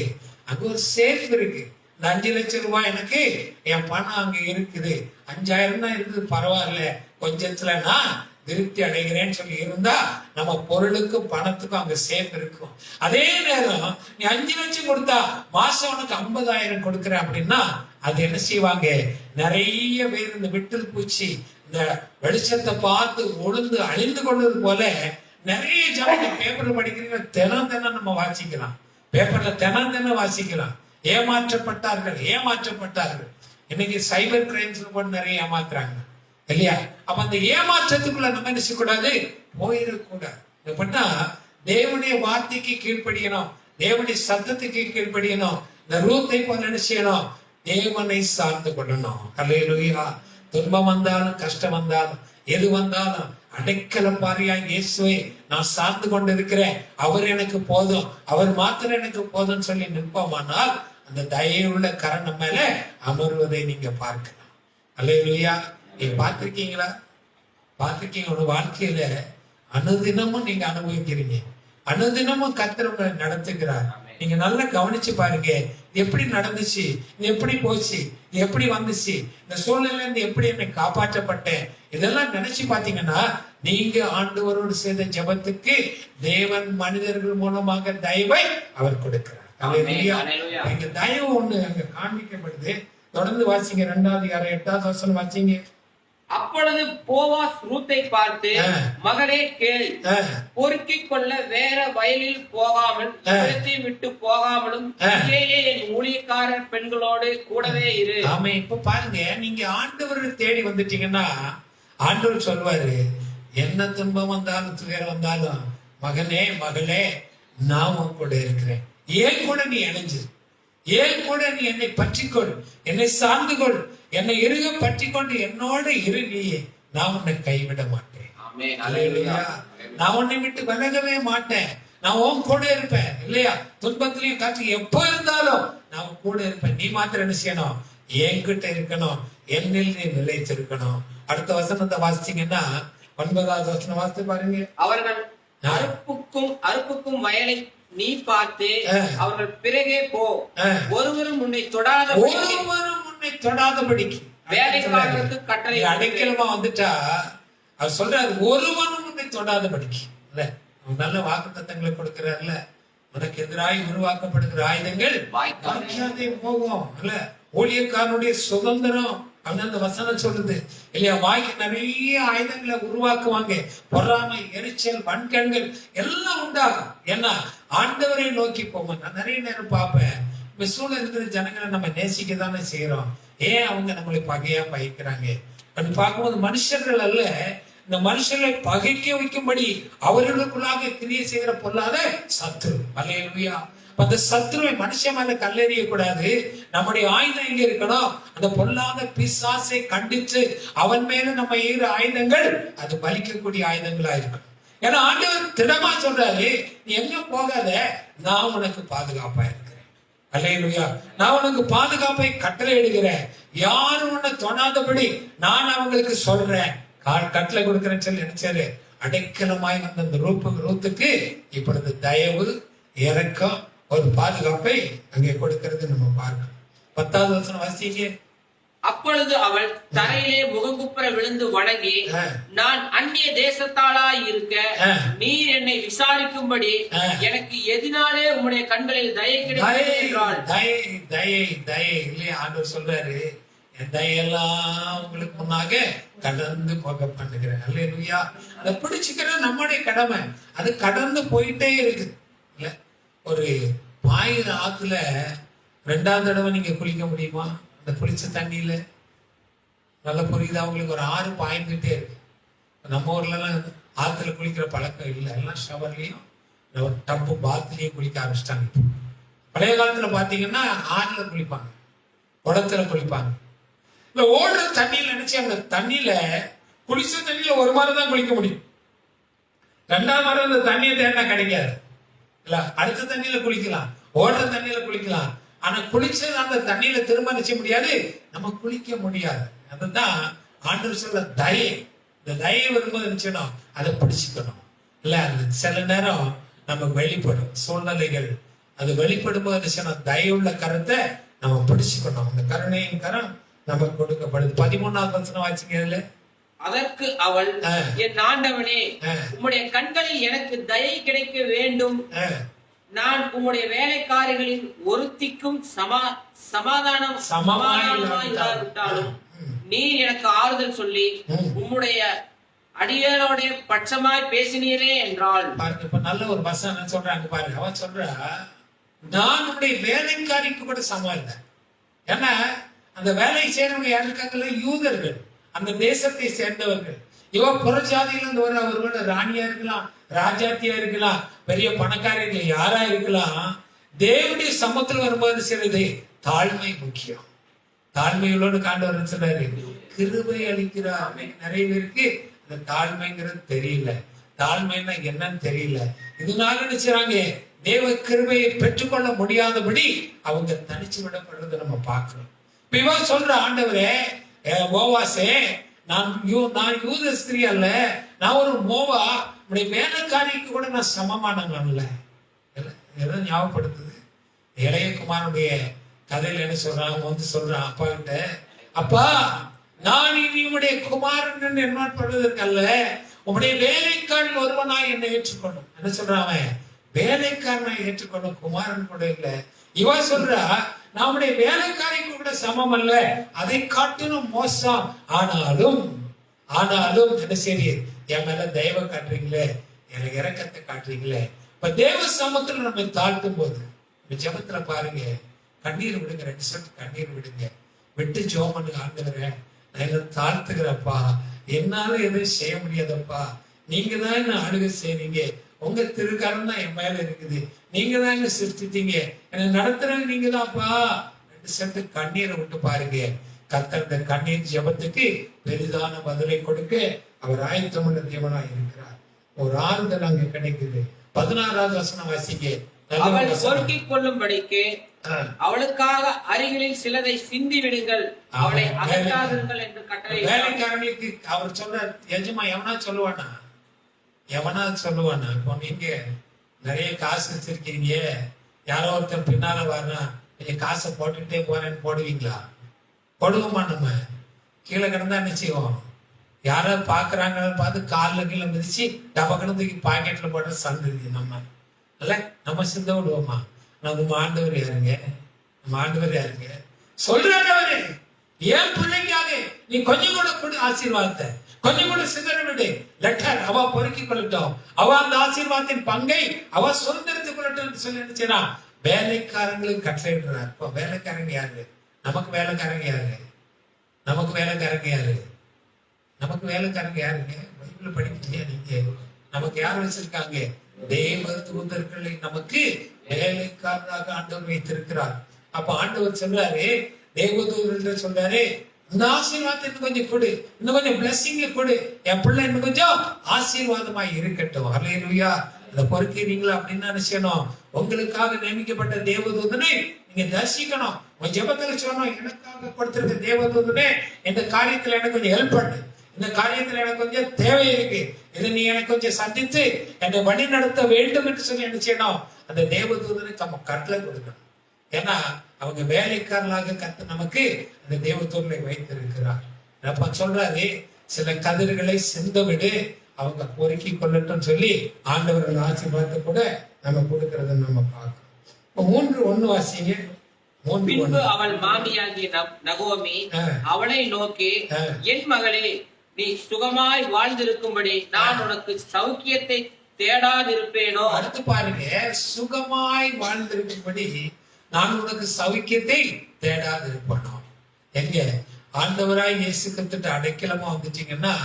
அங்க ஒரு சேஃப் இருக்கு. இந்த 5 லட்சம் ரூபாய் எனக்கு என் பணம் அங்க இருக்குது, 5,000 தான் இருக்குது, பரவாயில்ல, கொஞ்சத்துல நான் திருப்தி அடைகிறேன்னு சொல்லி இருந்தா நம்ம பொருளுக்கும் பணத்துக்கும் அங்க சேஃப் இருக்கும். அதே நேரம் நீ 5 லட்சம் கொடுத்தா மாசம் உனக்கு 50,000 கொடுக்குறேன் அப்படின்னா அது என்ன செய்வாங்க? நிறைய பேர் இந்த விட்டில் பூச்சி இந்த வெளிச்சத்தை பார்த்து உழுந்து அழிந்து கொண்டது போல நிறைய ஜனங்க பேப்பர்ல படிக்கிறீங்க, தினம் நம்ம வாசிக்கலாம். பேப்பர்ல தினம் வாசிக்கலாம். ஏமாற்றப்பட்டார்கள். இன்னைக்கு சைபர் கிரைம்ஸ் போட்டு நிறைய ஏமாத்துறாங்க இல்லையா? அப்ப அந்த ஏமாற்றத்துக்குள்ள நம்ம என்ன செய்யக்கூடாது? போயிடக்கூடாது. எப்படின்னா தேவனுடைய வார்த்தைக்கு கீழ்ப்படியணும், தேவனுடைய சத்தத்துக்கு கீழ்ப்படியணும். இந்த ரூத்தை போல என்ன செய்யணும்? தேவனை சார்ந்து கொள்ளணும். அல்லேலூயா. துன்பம் வந்தாலும் கஷ்டம் வந்தாலும் எது வந்தாலும் அடைக்கலம் பாரியா இயேசுவை நான் சார்ந்து கொண்டு இருக்கிறேன், அவர் எனக்கு போதும், அவர் மாத்திரம் எனக்கு போதும் சொல்லி நிற்போமானால் அந்த தயவுள்ள கரண் நம்ம மேல அமர்வதை நீங்க பார்க்கலாம். அல்லேலூயா. நீங்க பார்த்திருக்கீங்களா? பார்த்திருக்கீங்க? ஒரு வாழ்க்கையில அனுதினமும் நீங்க அனுபவிக்கிறீங்க, அனுதினமும் கர்த்தர் உங்களை நடத்துகிறார். நீங்க நல்லா கவனிச்சு பாருங்க, எப்படி நடந்துச்சு, எப்படி போச்சு, எப்படி வந்துச்சு, இந்த சூழ்நிலை இருந்து எப்படி என்னை காப்பாற்றப்பட்டேன், இதெல்லாம் நினைச்சு பாத்தீங்கன்னா நீங்க ஆண்டவரோடு செய்த ஜெபத்துக்கு தேவன் மனிதர்கள் மூலமாக தயவை அவர் கொடுக்கிறார். எங்க தயவு ஒண்ணு அங்க காண்பிக்கப்படுது. தொடர்ந்து வாசிங்க, 2வது அதிகாரம் 8வது வசனம் வாசிங்க. அப்பொழுது போவாஸ் ரூத்தை பார்த்து, மகளே கேள், பொறுக்கிக் கொள்ள வேற வயலில் போகாமல் இடத்தை விட்டு போகாமலும் என் ஊழியக்காரர் பெண்களோடு கூடவே இரு. ஆமா. இப்ப பாருங்க, நீங்க ஆண்டவரை தேடி வந்துட்டீங்கன்னா ஆண்டவர் சொல்வாரு, என்ன துன்பம் வந்தாலும் துயரம் வந்தாலும் மகனே மகளே நான் உன் கூட இருக்கிறேன், ஏன் கூட நீ இணைஞ்சு, ஏன் கூட நீ என்னை பற்றிக்கொள், என்னை சார்ந்து கொள், என்னை இறுக பற்றி கொண்டு என்னோட இறுகி, நான் உன்னை கைவிட மாட்டேன். நான் உன்னை விட்டு விலகவே மாட்டேன், நான் உன் கூட இருப்பேன் இல்லையா? துன்பத்திலையும் காற்று எப்போ இருந்தாலும் நான் உன் கூட இருப்பேன். நீ மாத்திரம் என்ன செய்யணும்? என்கிட்ட இருக்கணும், என்னில் நீ நிலைத்திருக்கணும். அடுத்த வசனத்தை வாசிச்சீங்கன்னா 9வது வசனம் வாசித்து பாருங்க. அவர்கள் அறுப்புக்கும் வயலை நீ பார்த்து அவர்கள் பிறகே போ, ஒருவரும் உன்னை தொடாதபடிக்கு வேலைக்காரருக்கு கட்டளை. அடைக்கலமா வந்துட்டா அவர் சொல்றாரு, ஒருவனும் உன்னை தொடாதபடிக்கு. இல்ல, நல்ல வாக்குத்தத்தங்களை கொடுக்கிறார்ல, உனக்கு எதிராய் உருவாக்கப்படுகிற ஆயுதங்கள் வாய்க்காதே போகும். இல்ல, ஊழியக்காரனுடைய சுதந்திரம் அந்த வசனம் சொல்லுது இல்லையா? வாய்க்கு நிறைய ஆயுதங்களை உருவாக்குவாங்க. பொறாமை, எரிச்சல், வன்கண்கள் எல்லாம் உண்டாகும். ஏன்னா ஆண்டவரை நோக்கி போவோம். நான் நிறைய நேரம் பார்ப்பேன், சூழல் இருக்கிற ஜனங்களை நம்ம நேசிக்க தானே செய்யறோம். ஏன் அவங்க நம்மளை பகையா பகைக்கிறாங்க அப்படி பார்க்கும்போது மனுஷர்கள் அல்ல, இந்த மனுஷர்களை பகைக்க வைக்கும்படி அவர்களுக்குள்ளாக கிரியை செய்கிற பொல்லாத சத்துரு. அல்லேலூயா. அந்த சத்துருவை மனுஷன் மேல கல்லெறிய கூடாது. நம்முடைய ஆயுதம் எங்க இருக்கணும்? அந்த பொல்லாத பிசாசை கண்டித்து அவன் மேல நம்ம ஏற ஆயுதங்கள் அது பலிக்கக்கூடிய ஆயுதங்களா இருக்கணும். ஏன்னா ஆண்டவர் திடமா சொல்றாரு, நீ எங்க போகாத, நான் உனக்கு பாதுகாப்பா இருக்கிறேன். அல்லேலூயா. நான் உனக்கு பாதுகாப்பை கட்டளை இடுகிறேன். யாரும் உன்னை தொடாதபடி நான் அவங்களுக்கு சொல்றேன். கட்டளை கொடுக்கிறேன்னு சொல்லி நினைச்சாரு. அடைக்கலமாய் வந்த அந்த ரூத்துக்கு இப்பொழுது தயவு, இரக்கம், ஒரு பாதுகாப்பை அங்கே கொடுக்கிறது நம்ம பார்க்கணும். 10வது வசனம் வாசிங்க. அப்பொழுது அவள் தரையிலே முகங்குப்புற விழுந்து வணங்கி, நான் அந்நிய தேசத்தாளாய் இருக்க நீர் என்னை விசாரிக்கும்படி எனக்கு எதினாலே உம்முடைய கண்களில் தயை கிடைத்தது என்றாள். தயை இல்லையா? ஆண்டவர் சொல்றாரு, என் தயெல்லாம் உங்களுக்கு முன்னாக கடந்து போக பண்ணுகிறேன். அல்லேலூயா. அதை பிடிச்சுக்கிறது நம்முடைய கடமை. அது கடந்து போயிட்டே இருக்குது. இல்ல, ஒரு பாயிர ஆத்துல 2வது தடவை நீங்க குளிக்க முடியுமா? அந்த குளிச்ச தண்ணியில நல்லா புரியுதா உங்களுக்கு? ஒரு ஆறு பாய்ந்துட்டே இருக்கு. நம்ம ஊர்ல எல்லாம் ஆத்துல குளிக்கிற பழக்கம் இல்லை. எல்லாம் ஷவர்லயும் டப்பு பாத்லயும் குளிக்க ஆரம்பிச்சிட்டாங்க. பழைய காலத்துல பாத்தீங்கன்னா ஆறுல குளிப்பாங்க, குளத்துல குளிப்பாங்க. இல்ல ஓடுற தண்ணியில நினைச்சு அந்த தண்ணியில குளிச்ச தண்ணியில ஒரு மாதிரி தான் குளிக்க முடியும். 2வது முறை அந்த தண்ணியை தேடினா கிடைக்காது. இல்ல, அடுத்த தண்ணியில குளிக்கலாம், ஓடுற தண்ணியில குளிக்கலாம். ஆனா குளிச்சது அந்த தண்ணியில திரும்ப நிச்சய முடியாது, நம்ம குளிக்க முடியாது. அதுதான் ஆண்டவர் சொல்ல தயை. இந்த தயை வரும்போது நிச்சயம் அதை பிடிச்சுக்கணும். இல்ல, அது சில நேரம் நமக்கு வெளிப்படும் சூழ்நிலைகள், அது வெளிப்படும் போது நிச்சயம் தயவுள்ள கருத்தை நம்ம பிடிச்சுக்கணும். அந்த கருணையின் கரம் நமக்கு கொடுக்கப்படுது. 13வது வசனம் வாசிங்க. அதுல அதற்கு அவள், என் ஆண்டவனே, உம்முடைய கண்களில் எனக்கு தயை கிடைக்க வேண்டும். நான் உம்முடைய வேலைக்காரிகளின் ஒருத்திக்கும் சமாதானமாயிராவிட்டாலும் நீர் எனக்கு ஆறுதல் சொல்லி உம்முடைய அடியாரோட பட்சமாய் பேசினீரே என்றாள். இப்ப நல்ல ஒரு வசனம் சொல்றாங்க பாருங்க. அவன் சொல்றா, நான் உன்னுடைய வேலைக்காரிக்கு கூட சமம் இல்லை. ஏன்னா அந்த வேலை செய்யறவங்க யாரு இருக்காங்கல்ல, யூதர்கள், அந்த தேசத்தை சேர்ந்தவர்கள். இவ புறஜாதியிலிருந்து வர ஒருவங்க ராணியா இருக்கலாம், ராஜாத்தியா இருக்கலாம், பெரிய பணக்காரர்கள் யாரா இருக்கலாம். தேவனுடைய சமூகத்தில் வரும்போது சிலது தாழ்மை முக்கியம். தாழ்மைகளோடு காண்டவர் சொல்றாரு, கிருபை அளிக்கிறார். நிறைய பேருக்கு அந்த தாழ்மைங்கிறது தெரியல, தாழ்மைன்னா என்னன்னு தெரியல. இதனால நினைச்சாங்க தேவ கிருபையை பெற்றுக்கொள்ள முடியாதபடி அவங்க தனிச்சு விடப்படுறதை நம்ம பார்க்கிறோம். இப்ப இவன் சொல்ற, ஆண்டவரே போவாசே, நான் யூத ஸ்திரீ அல்ல, நான் ஒரு மோவா, உடைய வேலைக்காரிக்கு கூட நான் சமமானவன். எதை ஞாபகப்படுத்துது? இளையகுமாரனுடைய கதையில என்ன சொல்றான்? சொல்றான் அப்பா கிட்ட, அப்பா நான் இனி உடைய குமாரன் என்ன பண்ணுவதற்கு அல்ல, உடைய வேலைக்காரன் ஒருவனா என்னை ஏற்றுக்கொள்ளும். என்ன சொல்றான்? வேலைக்காரனை ஏற்றுக்கொள்ளும், குமாரன் கூட இல்ல. இவன் சொல்றா, நம்முடைய வேலைக்காரிக்கு கூட சமம் அல்ல, அதை காட்டிலும் மோசம். ஆனாலும் என்ன சரி, என் மேல தயவை காட்டுறீங்களே, எனக்கு இரக்கத்தை காட்டுறீங்களே. இப்ப தேவ சமத்துல நம்ம தாழ்த்தும் போது ஜெபத்துல பாருங்க, கண்ணீர் விடுங்க, 2 சொட்டு கண்ணீர் விடுங்க, விட்டு ஜெபம் பண்ணுங்க. ஆண்டவரே, நான் தாழ்த்துக்கிறப்பா, என்னால எதுவும் செய்ய முடியாதப்பா, நீங்க தான் என்ன ஆளுகை செய்றீங்க, உங்க திருக்கரம் தான் என் மேல இருக்குது, நீங்க தான் என்ன சிருஷ்டித்தீங்க, என்ன நடத்துறவங்க நீங்க தான்ப்பா. 2 சொட்டு கண்ணீரை விட்டு பாருங்க. கர்த்தர் இந்த கண்ணீர் ஜெபத்துக்கு பெரிதான பதிலை கொடுக்க அவர் ஆயத்தமுள்ள தேவனாய் இருக்கிறார். ஒரு ஆறுதல் அங்க கிடைக்குது. 16வது வசனம் வாசிங்க. அவள் பொறுக்கிக் கொள்ளும்படிக்கு அவளுக்காக அருகிலில் சிலதை சிந்தி விடுங்கள், அவளை அகற்றாதீர்கள் என்று கட்டளை. வேலைக்காரங்களுக்கு அவர் சொல்ற, எஜமா எவனா சொல்லுவானா? இப்போ நீங்க நிறைய காசு வச்சிருக்கீங்க, யாரோ ஒருத்தர் பின்னால வரனா, கொஞ்சம் காசை போட்டுக்கிட்டே போறேன்னு போடுவீங்களா? போடுவோமா? நம்ம கீழே கிடந்தா நிச்சயம் யாராவது பாக்குறாங்கன்னு பார்த்து காலில் கீழே மிதிச்சு டபக்கணும் தூக்கி பாக்கெட்ல போட்ட சந்ததி நம்ம இல்ல, நம்ம சிந்த விடுவோமா? நம்ம ஆண்டவர் யாருங்க? நம்ம ஆண்டவர் யாருங்க? சொல்றாரு, ஏன் பிள்ளைக்காக நீ கொஞ்சம் கூட கொடு ஆசீர்வாதத்தை, கொஞ்சம் கூட சிதற விடு. லெட்டர் அவ பொறுக்கிக் கொள்ளட்டும், அவ அந்த ஆசீர்வாதத்தின் பங்கை அவ சுதந்திரத்துக் கொள்ளட்டும் சொல்லி நினைச்சா வேலைக்காரங்களுக்கு கட்டளையிடுறார். இப்போ வேலைக்காரங்க யாரு? நமக்கு வேலைக்காரங்க யாரு? நமக்கு வேலைக்காரங்க யாரு? நமக்கு வேலைக்காரங்க யாருங்க? பைபிள் படிக்கிறீங்க நீங்க? நமக்கு யார் வச்சிருக்காங்க? தேவ தூதர்களை நமக்கு வேலைக்காரராக ஆண்டவர் வைத்திருக்கிறார். அப்ப ஆண்டவர் சொல்றாரு, தேவதூதர்கள் சொல்றாரு, இந்த ஆசீர்வாதத்தை இன்னும் கொஞ்சம் கொடு, இன்னும் கொஞ்சம் பிளஸிங்க கொடு, என் பிள்ளை இன்னும் கொஞ்சம் ஆசீர்வாதமாய் இருக்கட்டும். அல்லேலூயா. அதை பொறுக்கிறீங்களா அப்படின்னு நினைச்சணும். உங்களுக்காக நியமிக்கப்பட்ட தேவதூதனை நீங்க தரிசிக்கணும். உங்க ஜெபத்துல சொல்லணும், எனக்காக கொடுத்திருக்க தேவதூதனே இந்த காரியத்துல எனக்கு கொஞ்சம் ஹெல்ப் பண்ணு, இந்த காரியத்துல எனக்கு கொஞ்சம் தேவை இருக்கு, இதை நீ எனக்கு கொஞ்சம் சந்தித்து என்னை வழி நடத்த வேண்டும் என்று சொல்லி என்ன செய்யணும்? அந்த தேவதூதனை நம்ம கட்டளை கொடுக்கணும். ஏன்னா அவங்க வேலைக்காரர்களாக கத்து நமக்கு அந்த தேவதூதனை வைத்திருக்கிறார். அப்ப சொல்றாரு, சில கதிர்களை சிந்த விடு, அவங்க பொறுக்கி கொள்ளட்டும் சொல்லி ஆண்டவர்கள் ஆசீர்வாதத்தை கூட நம்ம கொடுக்கறத நம்ம பார்க்கிறோம். 3:1 வாசிங்க. பின்பு அவள் மாமியாகிய நகோமி அவளை நோக்கி, என் மகளே, நீ சுகமாய் வாழ்ந்திருக்கும்படி நான் உனக்கு சௌக்கியத்தை தேடாதிருப்பேனோ. அடுத்து பாருங்க, சுகமாய் வாழ்ந்திருக்கும்படி நான் உனக்கு சௌக்கியத்தை தேடாதிருப்பேனோ. எங்க ஆண்டவராய் இயேசு கிறிஸ்து அடைக்கலமா வந்துட்டீங்கன்னா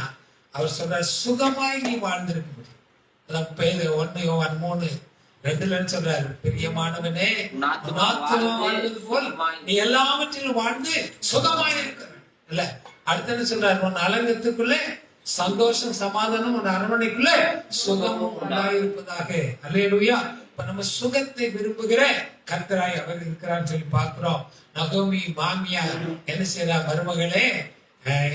அவர் சொல்றார், சுகமாய் நீ வாழ்ந்திருக்கும்படி. அதான் 1 யோவான் 3:2 சொல்றாரு, பிரியமானவனே, வாழ்வது போல் நீ எல்லாவற்றிலும் வாழ்ந்து சுகமாய் இருக்கிற இல்ல. அடுத்து என்ன சொல்றாரு, உன் அலங்கத்துக்குள்ள சந்தோஷம் சமாதானம், உன் அரண்மனைக்குள்ள சுகமும் உண்டாயிருப்பதாக. அல்லேலூயா. இப்ப நம்ம சுகத்தை விரும்புகிற கர்த்தராய் அவர் இருக்கிறான்னு சொல்லி பார்க்கிறோம். நகோமி மாமியார் என்ன செய்யறா, மருமகளே,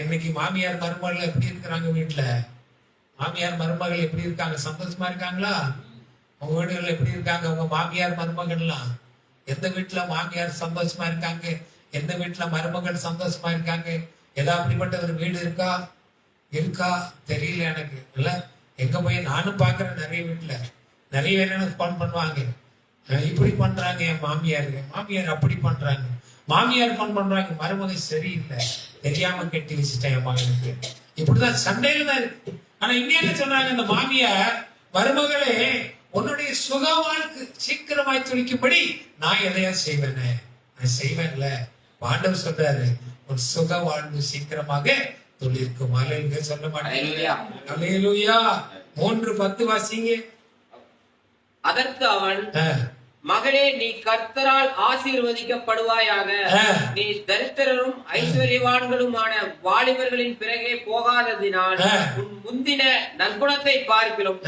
இன்னைக்கு மாமியார் மருமகள் எப்படி இருக்கிறாங்க வீட்டுல? மாமியார் மருமகள் எப்படி இருக்காங்க? சந்தோஷமா இருக்காங்களா? உங்க வீடுகள் எப்படி இருக்காங்க உங்க மாமியார் மருமகள்லாம்? எந்த வீட்டுல மாமியார் சந்தோஷமா இருக்காங்க? எந்த வீட்டுல மருமகள் சந்தோஷமா இருக்காங்க? ஏதாவது அப்படிப்பட்ட ஒரு வீடு இருக்கா தெரியல எனக்கு. இல்ல எங்க போய் நானும் பாக்குறேன், நிறைய வீட்டுல நிறைய பேர் எனக்கு போன் பண்ணுவாங்க, இப்படி பண்றாங்க என் மாமியார் அப்படி பண்றாங்க, மாமியார் போன் பண்றாங்க, மருமகன் சரியில்லை, தெரியாம கட்டி வச்சுட்டேன் என் மகனுக்கு. இப்படிதான் சண்டையில தான் இருக்கு. ஆனா இங்க என்ன சொல்றாங்க, இந்த மாமியார், மருமகளே, உன்னுடைய சுக வாழ்க்கை சீக்கிரமாய் துடிக்கும்படி நான் எதையா செய்வேனே, நான் செய்வேன்ல. ஆண்டவர் சொல்றாரு, ஒரு சுக வாழ்வு சீக்கிரமாக துளிர்க்கும். அல்லேலூயா சொல்ல மாட்டேன். அல்லேலூயா. 3:10 வாசிங்க. அதற்கு அவன், மகளே, நீ கர்த்தரால் ஆசீர்வதிக்கப்படுவாயாக. நீ தரித்திரரும் ஐஸ்வர்யவான்களுமான வாலிபர்களின் பிறகே போகாததினால் உன் முந்தின நற்குணத்தை பார்க்கிறோம்,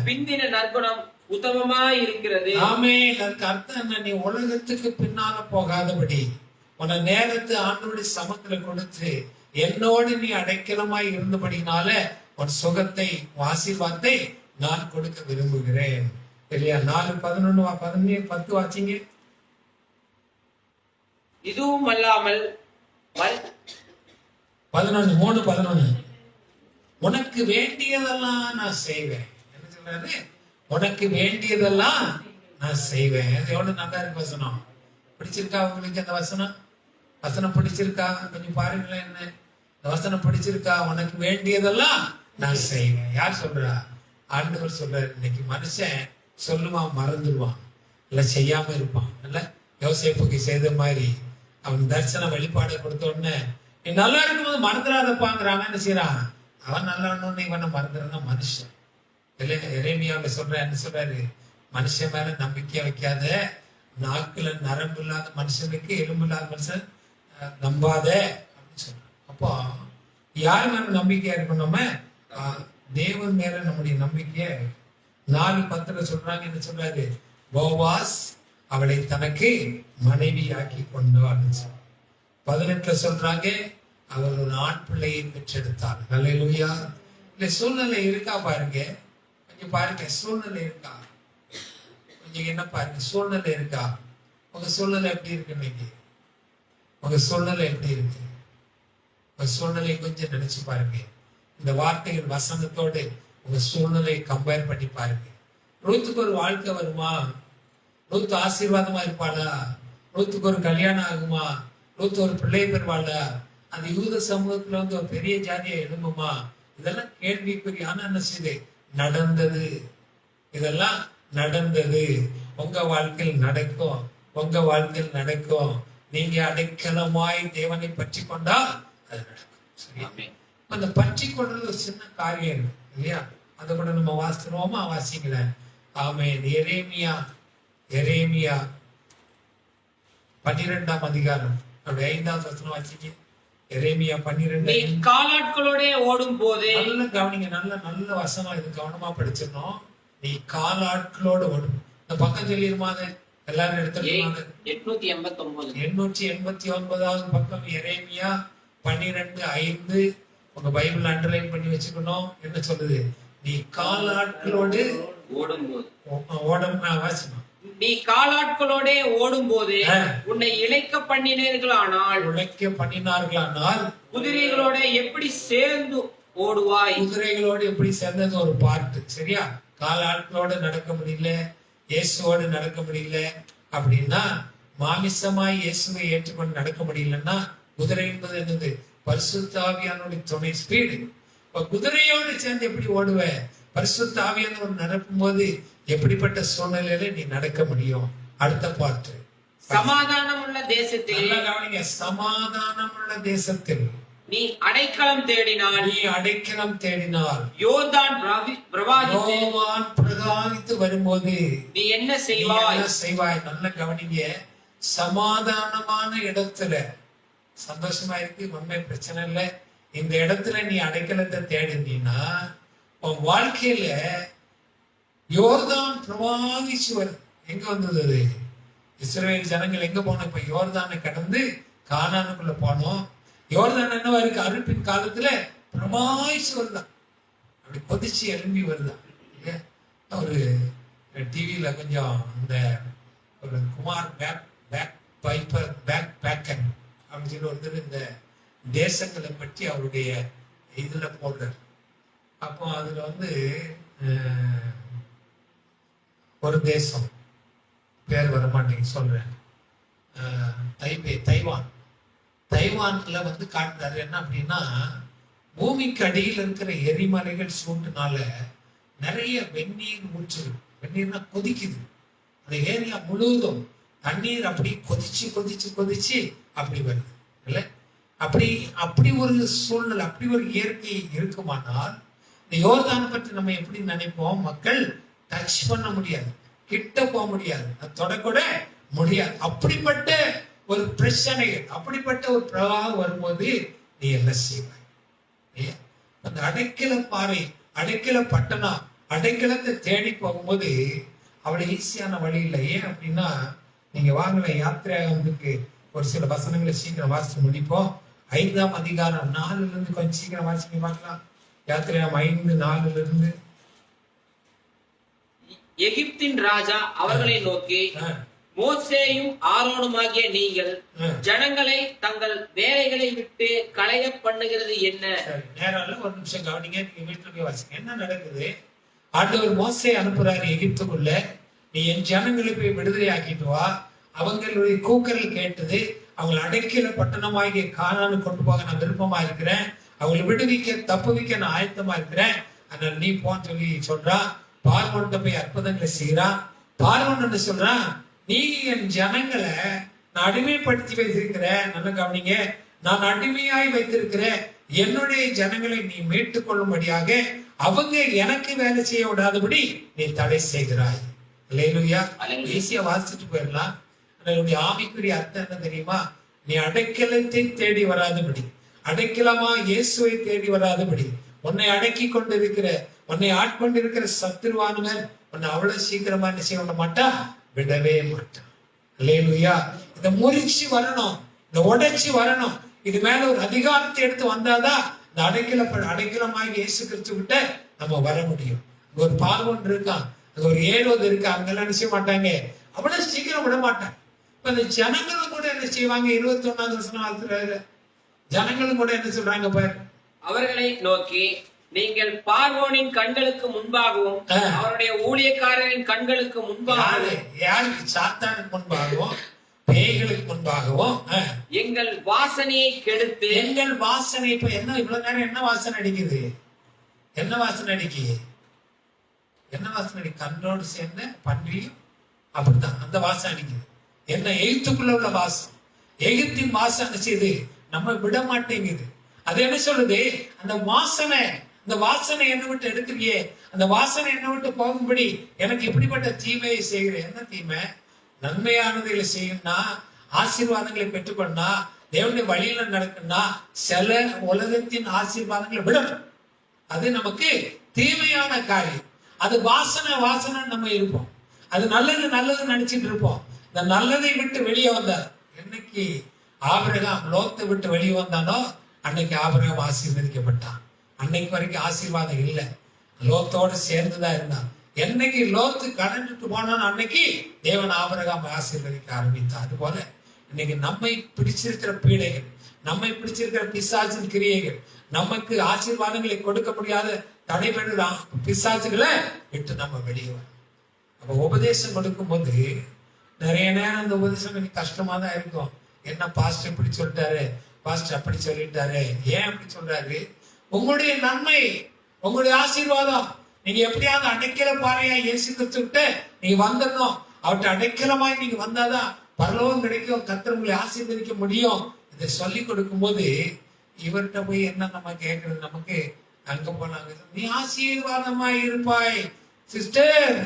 பிந்தின நற்குணம் உத்தமமாய் இருக்கிறது. ஆமே. அதற்கு அர்த்தம் என்ன? நீ உலகத்துக்கு பின்னால போகாதபடி உன்னை நேரத்து ஆண்டவருடைய சமத்துல கொடுத்து என்னோடு நீ அடைக்கலமாய் இருந்தபடினால உன் சுகத்தை ஆசீர்வாதத்தை நான் கொடுக்க விரும்புகிறேன். இல்லையா? 4:11-10 வாசிங்க. இதுவும் அல்லாமல் 3:11 உனக்கு வேண்டியதெல்லாம் நான் செய்வேன். என்ன சொல்றாரு? உனக்கு வேண்டியதெல்லாம் நான் செய்வேன். எவ்வளவு நல்லா இருக்கு வசனம். பிடிச்சிருக்கா உங்களுக்கு அந்த வசனம் பிடிச்சிருக்கா? கொஞ்சம் பாருங்களேன். என்ன இந்த வசனம் பிடிச்சிருக்கா? உனக்கு வேண்டியதெல்லாம் நான் செய்வேன். யார் சொல்றா? ஆண்டவர் சொல்றாரு. இன்னைக்கு மனுஷன் சொல்லுவான், மறந்துடுவான், இல்ல செய்யாம இருப்பான். இல்ல யோசேப்புக்கு செய்த மாதிரி அவன் தரிசன வெளிப்பாடு கொடுத்த உடனே நீ நல்லா இருக்கும்போது மறந்துடாதப்பாங்கிறாங்க. என்ன செய்யறான்? அவன் நல்லா இருந்தோன்னு இவனை மறந்துடுறான் மனுஷன். எரேமியாவுல என்ன சொல்றாரு? மனுஷன் மேல நம்பிக்கையா வைக்காத, நாக்குல நரம்பு இல்லாத மனுஷனுக்கு எலும்பு இல்லாத மனுஷன் நம்பாத அப்படின்னு சொல்றான். அப்போ யார் மேல நம்பிக்கையா இருக்கணும்? நம்ம தேவன் மேல நம்முடைய நம்பிக்கைய. 4:10 சொல்றாங்க. என்ன சொல்றாரு? போவாஸ் அவளை தனக்கு மனைவி ஆக்கி கொண்டாள். 18 சொல்றாங்க, அவர் ஒரு ஆண் பிள்ளையை பெற்றெடுத்தார். அல்லேலூயா. இல்ல சூழ்நிலை இருக்கா பாருங்க, கொஞ்சம் பாருங்க. சூழ்நிலை இருக்கா? கொஞ்சம் என்ன பாருங்க, சூழ்நிலை இருக்கா? உங்க சூழ்நிலை எப்படி இருக்கு? இன்னைக்கு உங்க சூழ்நிலை எப்படி இருக்கு? உங்க சூழ்நிலை கொஞ்சம் நினைச்சு பாருங்க. இந்த வார்த்தைகள் வசனத்தோடு உங்க சூழ்நிலையை கம்பேர் பண்ணி பாருங்க. ரூத்துக்கு ஒரு வாழ்க்கை வருமா? ரூத்து ஆசீர்வாதமா இருப்பாளா? ரூத்துக்கு ஒரு கல்யாணம் ஆகுமா? ரூத்து ஒரு பிள்ளை பெறுவாளா? அந்த யூத சமூகத்துல வந்து ஒரு பெரிய ஜாதியா எழும்புமா? இதெல்லாம் கேள்விக்குரிய. ஆனா என்ன செய்து நடந்தது? இதெல்லாம் நடந்தது. உங்க வாழ்க்கையில் நடக்கும், உங்க வாழ்க்கையில் நடக்கும். நீங்க அடைக்கலமாய் தேவனை பற்றி கொண்டா அது நடக்கும். சரியா? ஆமென். அந்த பற்றி கொள்றது ஒரு சின்ன காரியம் இருக்கு இல்லையா? அதை கூட நம்ம வாசிக்கிறோமா? வாசிக்கல. ஆமென். எரேமியா 12ஆம் அதிகாரம் அப்படி 5வது வசனம் வாசிங்க. எரேமியா 12. நீ காலாட்களோட ஓடும் போது, நல்ல கவனிங்க, நல்ல வசனம் இது, கவனமா படிச்சிடணும். நீ காலாட்களோடு ஓடும். இந்த பக்கம் சொல்லிருமா? அது எல்லாரும் எடுத்துருமாங்க. 889வது பக்கம் எரேமியா 12:5. உங்க பைபிள் அண்டர்லைன் பண்ணி வச்சுக்கணும். என்ன சொல்லுது? நீ காலாட்களோடு ஓடும். வாசிமா. நீ காலாட்களோட ஓடும் போது உன்னை இழைக்க பண்ணினார்களானால் குதிரைகளோட எப்படி சேர்ந்து ஓடுவாய்? குதிரைகளோடு எப்படி சேர்ந்தது ஒரு பார்ட். சரியா? காலாட்களோட நடக்க முடியல, இயேசுவோடு நடக்க முடியல அப்படின்னா, மாமிசமாய் இயேசுவை ஏற்றுக்கொண்டு நடக்க முடியலன்னா, குதிரை என்பது என்னது? பரிசுத்த ஆவியானுடைய துணை, ஸ்பீடு. இப்ப குதிரையோடு சேர்ந்து எப்படி ஓடுவ? பரிசுத்த ஆவியானவர் நடக்கும் போது எப்படிப்பட்ட சூழ்நிலையில நீ நடக்க முடியும்? அடுத்த பார்ட். சமாதானம் உள்ள தேசத்தில், சமாதானம் உள்ள தேசத்தில் நீ அடைக்கலம் தேடினால் யோர்தான் பிரகாசித்து வரும்போது நீ என்ன செய்வாய்? நல்ல கவனிங்க. சமாதானமான இடத்துல சந்தோஷமா இருக்கு, ஒண்ணுமே பிரச்சனை இல்லை. இந்த இடத்துல நீ அடைக்கலத்தை தேடினா உன் வாழ்க்கையில யோர்தான் பிரவாகிச்சு வருது. எங்க வந்தது அது? இஸ்ரவேல் ஜனங்கள் எங்க போனோம்? இப்ப யோர்தானை கடந்து கானானுக்குள்ள போனோம். யோர்தான் என்னவா இருக்கு? அறுப்பின் காலத்துல பிரமாயிச்சு வருதான், அப்படி கொதிச்சு எழும்பி வருதான். ஒரு டிவியில கொஞ்சம் இந்த ஒரு குமார் பேக்கன் அப்படின்னு சொல்லி ஒருத்தர் இந்த தேசங்களை பற்றி அவருடைய இதுல போடுறார். அப்போ அதுல ஒரு தேசம் பேர் வர மாட்டேங்க சொல்றேன், தைவான்ல காட்டுறாரு. என்ன அப்படின்னா, பூமிக்கு அடியில் இருக்கிற எரிமலைகள் சூட்டுனால நிறைய வெந்நீர் ஊற்று, வெந்நீர்னா கொதிக்குது. அந்த ஏரியா முழுவதும் தண்ணீர் அப்படி கொதிச்சு அப்படி வருது இல்ல? அப்படி ஒரு சூழ்நிலை, அப்படி ஒரு இயற்கை இருக்குமானால், இந்த யோர்தானை பற்றி நம்ம எப்படி நினைப்போம்? மக்கள் டச் பண்ண முடியாது, கிட்ட போக முடியாது, தொடக்கூட முடியாது. அப்படிப்பட்ட ஒரு பிரச்சனைகள், அப்படிப்பட்ட ஒரு பிரவாகம் வரும்போது நீ என்ன செய்வாய்? அந்த அடைக்கல பாறை, அடைக்கல பட்டணம், அடைக்கலத்தை தேடி போகும்போது அவ்வளவு ஈஸியான வழி இல்லை. ஏன் அப்படின்னா, நீங்க வாங்கல யாத்திரைக்கு ஒரு சில வசனங்களை சீக்கிரம் வாசிச்சு முடிப்போம். 5ஆம் அதிகாரம் 4 கொஞ்சம் சீக்கிரம் வாசிக்க பார்க்கலாம். யாத்திரையாம் 5:4. எகிப்தின் ராஜா அவர்களை நோக்கி, மோசேயும் ஆரோனுமாகிய நீங்கள் ஜனங்களை தங்கள் வேலைகளை விட்டு களைய பண்ணுகிறது என்ன? நேரம் ஒரு நிமிஷம் கவனிங்க, நீங்க வீட்டுல போய் வாசிங்க. என்ன நடக்குது? ஆண்டவர் மோசே அனுப்புறாரு எகிப்துக்குள்ள, நீ என் ஜனங்களை போய் விடுதலை ஆக்கிட்டு வா. அவங்களுடைய கூக்கல் கேட்டது, அவங்களை அடைக்கல பட்டணமாகிய கானானு கொண்டு போக நான் விருப்பமா இருக்கிறேன், அவங்களை விடுவிக்க தப்புவிக்க நான் ஆயத்தமா இருக்கிறேன், அதனால நீ போன்னு சொல்லி சொல்றான். பார்வோன்ட்ட போய் அற்புதங்களை செய்யறான். பார்வோன் என்ன சொல்றான்? நீ என் ஜனங்களை நான் அடிமைப்படுத்தி வைத்திருக்கிறேன், நல்ல கவனிங்க, நான் அடிமையாய் வைத்திருக்கிறேன், என்னுடைய ஜனங்களை நீ மீட்டுக் கொள்ளும்படியாக அவங்க எனக்கு வேலை செய்ய விடாதபடி நீ தடை செய்கிறாய். அல்லேலூயா. ஈஸியா வாசிச்சுட்டு போயிடலாம். அதனுடைய ஆவிக்குரிய அர்த்தம் என்ன தெரியுமா? நீ அடைக்கலத்தை தேடி வராதபடி, அடைக்கலமா இயேசுவை தேடி வராதபடி, உன்னை அடக்கி கொண்டு இருக்கிற, உன்னை ஆட்கொண்டு இருக்கிற சத்துருவானவன் உன்னை அவ்வளவு சீக்கிரமா என்ன செய்ய மாட்டா, விடவே மாட்டான். அல்லேலூயா. இதை முறிச்சு வரணும், இந்த உடைச்சு வரணும். இது மேல ஒரு அதிகாரத்தை எடுத்து வந்தாதான் இந்த அடைக்கலமாக இயேசு கிறிஸ்து கிட்ட நம்ம வர முடியும். அங்க ஒரு பார்வன் இருக்கான், அங்க ஒரு ஏரோது இருக்கு, அவங்க எல்லாம் என்ன செய்ய மாட்டாங்க, அவ்வளவு சீக்கிரம் விட மாட்டாங்க. இப்ப இந்த ஜனங்களும் கூட என்ன செய்வாங்க? 21வது வசனம் ஜனங்களும் கூட என்ன சொல்றாங்க பாரு, அவர்களை நோக்கி, நீங்கள் பார்வோனின் கண்களுக்கு முன்பாகவும் அவருடைய ஊழியக்காரரின் கண்களுக்கு முன்பாகவும், யாருக்கு? சாத்தானுக்கு முன்பாகவும் பேய்களுக்கு முன்பாகவும் எங்கள் வாசனையை கெடுத்து, எங்கள் வாசனை இப்ப என்ன இவ்வளவு நேரம் என்ன வாசனை அடிக்குது? என்ன வாசனை அடிக்கு? என்ன வாசனை அடி? கண்ணோடு சேர்ந்த பன்றியும் அப்படித்தான் அந்த வாசனை அடிக்குது. என்ன? எகிப்துக்குள்ள உள்ள வாசம், எகிப்தின் வாசனை செய்து நம்ம விட மாட்டேங்குது. அது என்ன சொல்லுது? அந்த வாசனை என்னை விட்டு எடுக்கிறியே, அந்த வாசனை என்னை விட்டு போகும்படி எனக்கு இப்படிப்பட்ட தீமையை செய்கிறேன். என்ன தீமை? நன்மையானதுகளை செய்யணும்னா, ஆசீர்வாதங்களை பெற்றுக்கொண்டா, தேவனுடைய வழியில நடக்குன்னா, சில உலகத்தின் ஆசீர்வாதங்களை விடணும். அது நமக்கு தீமையான காரியம். அது வாசனை நம்ம இருப்போம். அது நல்லது நினைச்சிட்டு இருப்போம். இந்த நல்லதை விட்டு வெளியே வந்தார். என்னைக்கு ஆபிரகாம் லோத்தை விட்டு வெளியே வந்தானோ அன்னைக்கு ஆபிரகாம் ஆசீர்வதிக்கப்பட்டான். அன்னைக்கு வரைக்கும் ஆசீர்வாதம் இல்லை, லோத்தோட சேர்ந்துதான் இருந்தான். என்னைக்கு லோத்து கடந்துட்டு போனான்னு அன்னைக்கு தேவன் ஆபிரகாம் ஆசீர்வதிக்க ஆரம்பித்தார். அது போல இன்னைக்கு நம்மை பிடிச்சிருக்கிற பீடைகள், நம்மை பிடிச்சிருக்கிற பிசாசின் கிரியைகள், நமக்கு ஆசீர்வாதங்களை கொடுக்க முடியாத தடைபடுற பிசாசுகளை விட்டு நம்ம வெளியே வரும். அப்ப உபதேசம் கொடுக்கும் போது நிறைய நேரம் அந்த உபதேசம் கொஞ்சம் கஷ்டமா தான் இருக்கும். என்ன பாஸ்டர் இப்படி சொல்லிட்டாரு, பாஸ்டர் அப்படி சொல்லிட்டாரு, ஏன் அப்படி சொல்றாரு? உங்களுடைய நன்மை, உங்களுடைய ஆசீர்வாதம், நீங்க எப்படியாவது அடைக்கல பாறையா இயேசு கிறிஸ்துவிட்ட நீங்க வந்துடணும். அவர்கிட்ட அடைக்கலமாய் நீங்க வந்தாதான் பரலோகம் கிடைக்கும், கர்த்தர் உங்களை ஆசீர்வதிக்க முடியும். இதை சொல்லி கொடுக்கும் போது இவர்கிட்ட போய் என்ன நம்ம கேட்கறது? நமக்கு அங்க போனாங்க, நீ ஆசீர்வாதமாய் இருப்பாய் சிஸ்டர்,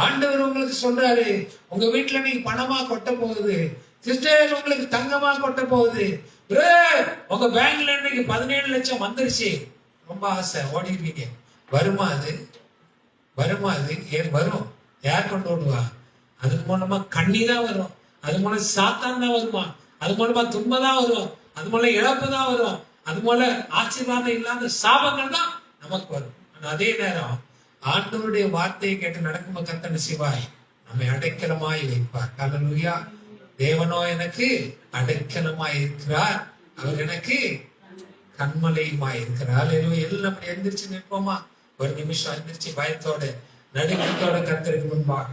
ஆண்டவர் உங்களுக்கு சொல்றாரு, உங்க வீட்டுல நீங்க பணமா கொட்ட போகுது சிஸ்டர், உங்களுக்கு தங்கமா கொட்ட போகுது, உங்க பேங்க்ல இன்னைக்கு 17 லட்சம் வந்துருச்சு. ரொம்ப ஆசை, ஓடிடுவீங்க. வருமா அது? ஏன் வரும்? யார் கொண்டு ஓடுவா? அது மூலமா கண்ணி தான் வரும், அது மூலம் சாத்தான் தான் வருவான், அது மூலமா துன்பம் தான் வரும், அது மூலம் இழப்பு தான் வரும், அது மூல ஆசீர்வாதம் இல்லாத சாபங்கள் தான் நமக்கு வரும். அதே நேரம் ஆண்டவருடைய வார்த்தையை கேட்டு நடக்கும் கர்த்தர் சிவாய் நம்மை அடைக்கலமாய் வைப்பார். ஹல்லேலூயா. தேவனோ எனக்கு அடைக்கலமாய் இருக்கிறார், அவர் எனக்கு கண்மலையுமாய் இருக்கிறார். எல்லாம் எந்திரிச்சு நிற்போமா? ஒரு நிமிஷம் எந்திரிச்சு பயத்தோட நடுக்கத்தோட கர்த்தருக்கு முன்பாக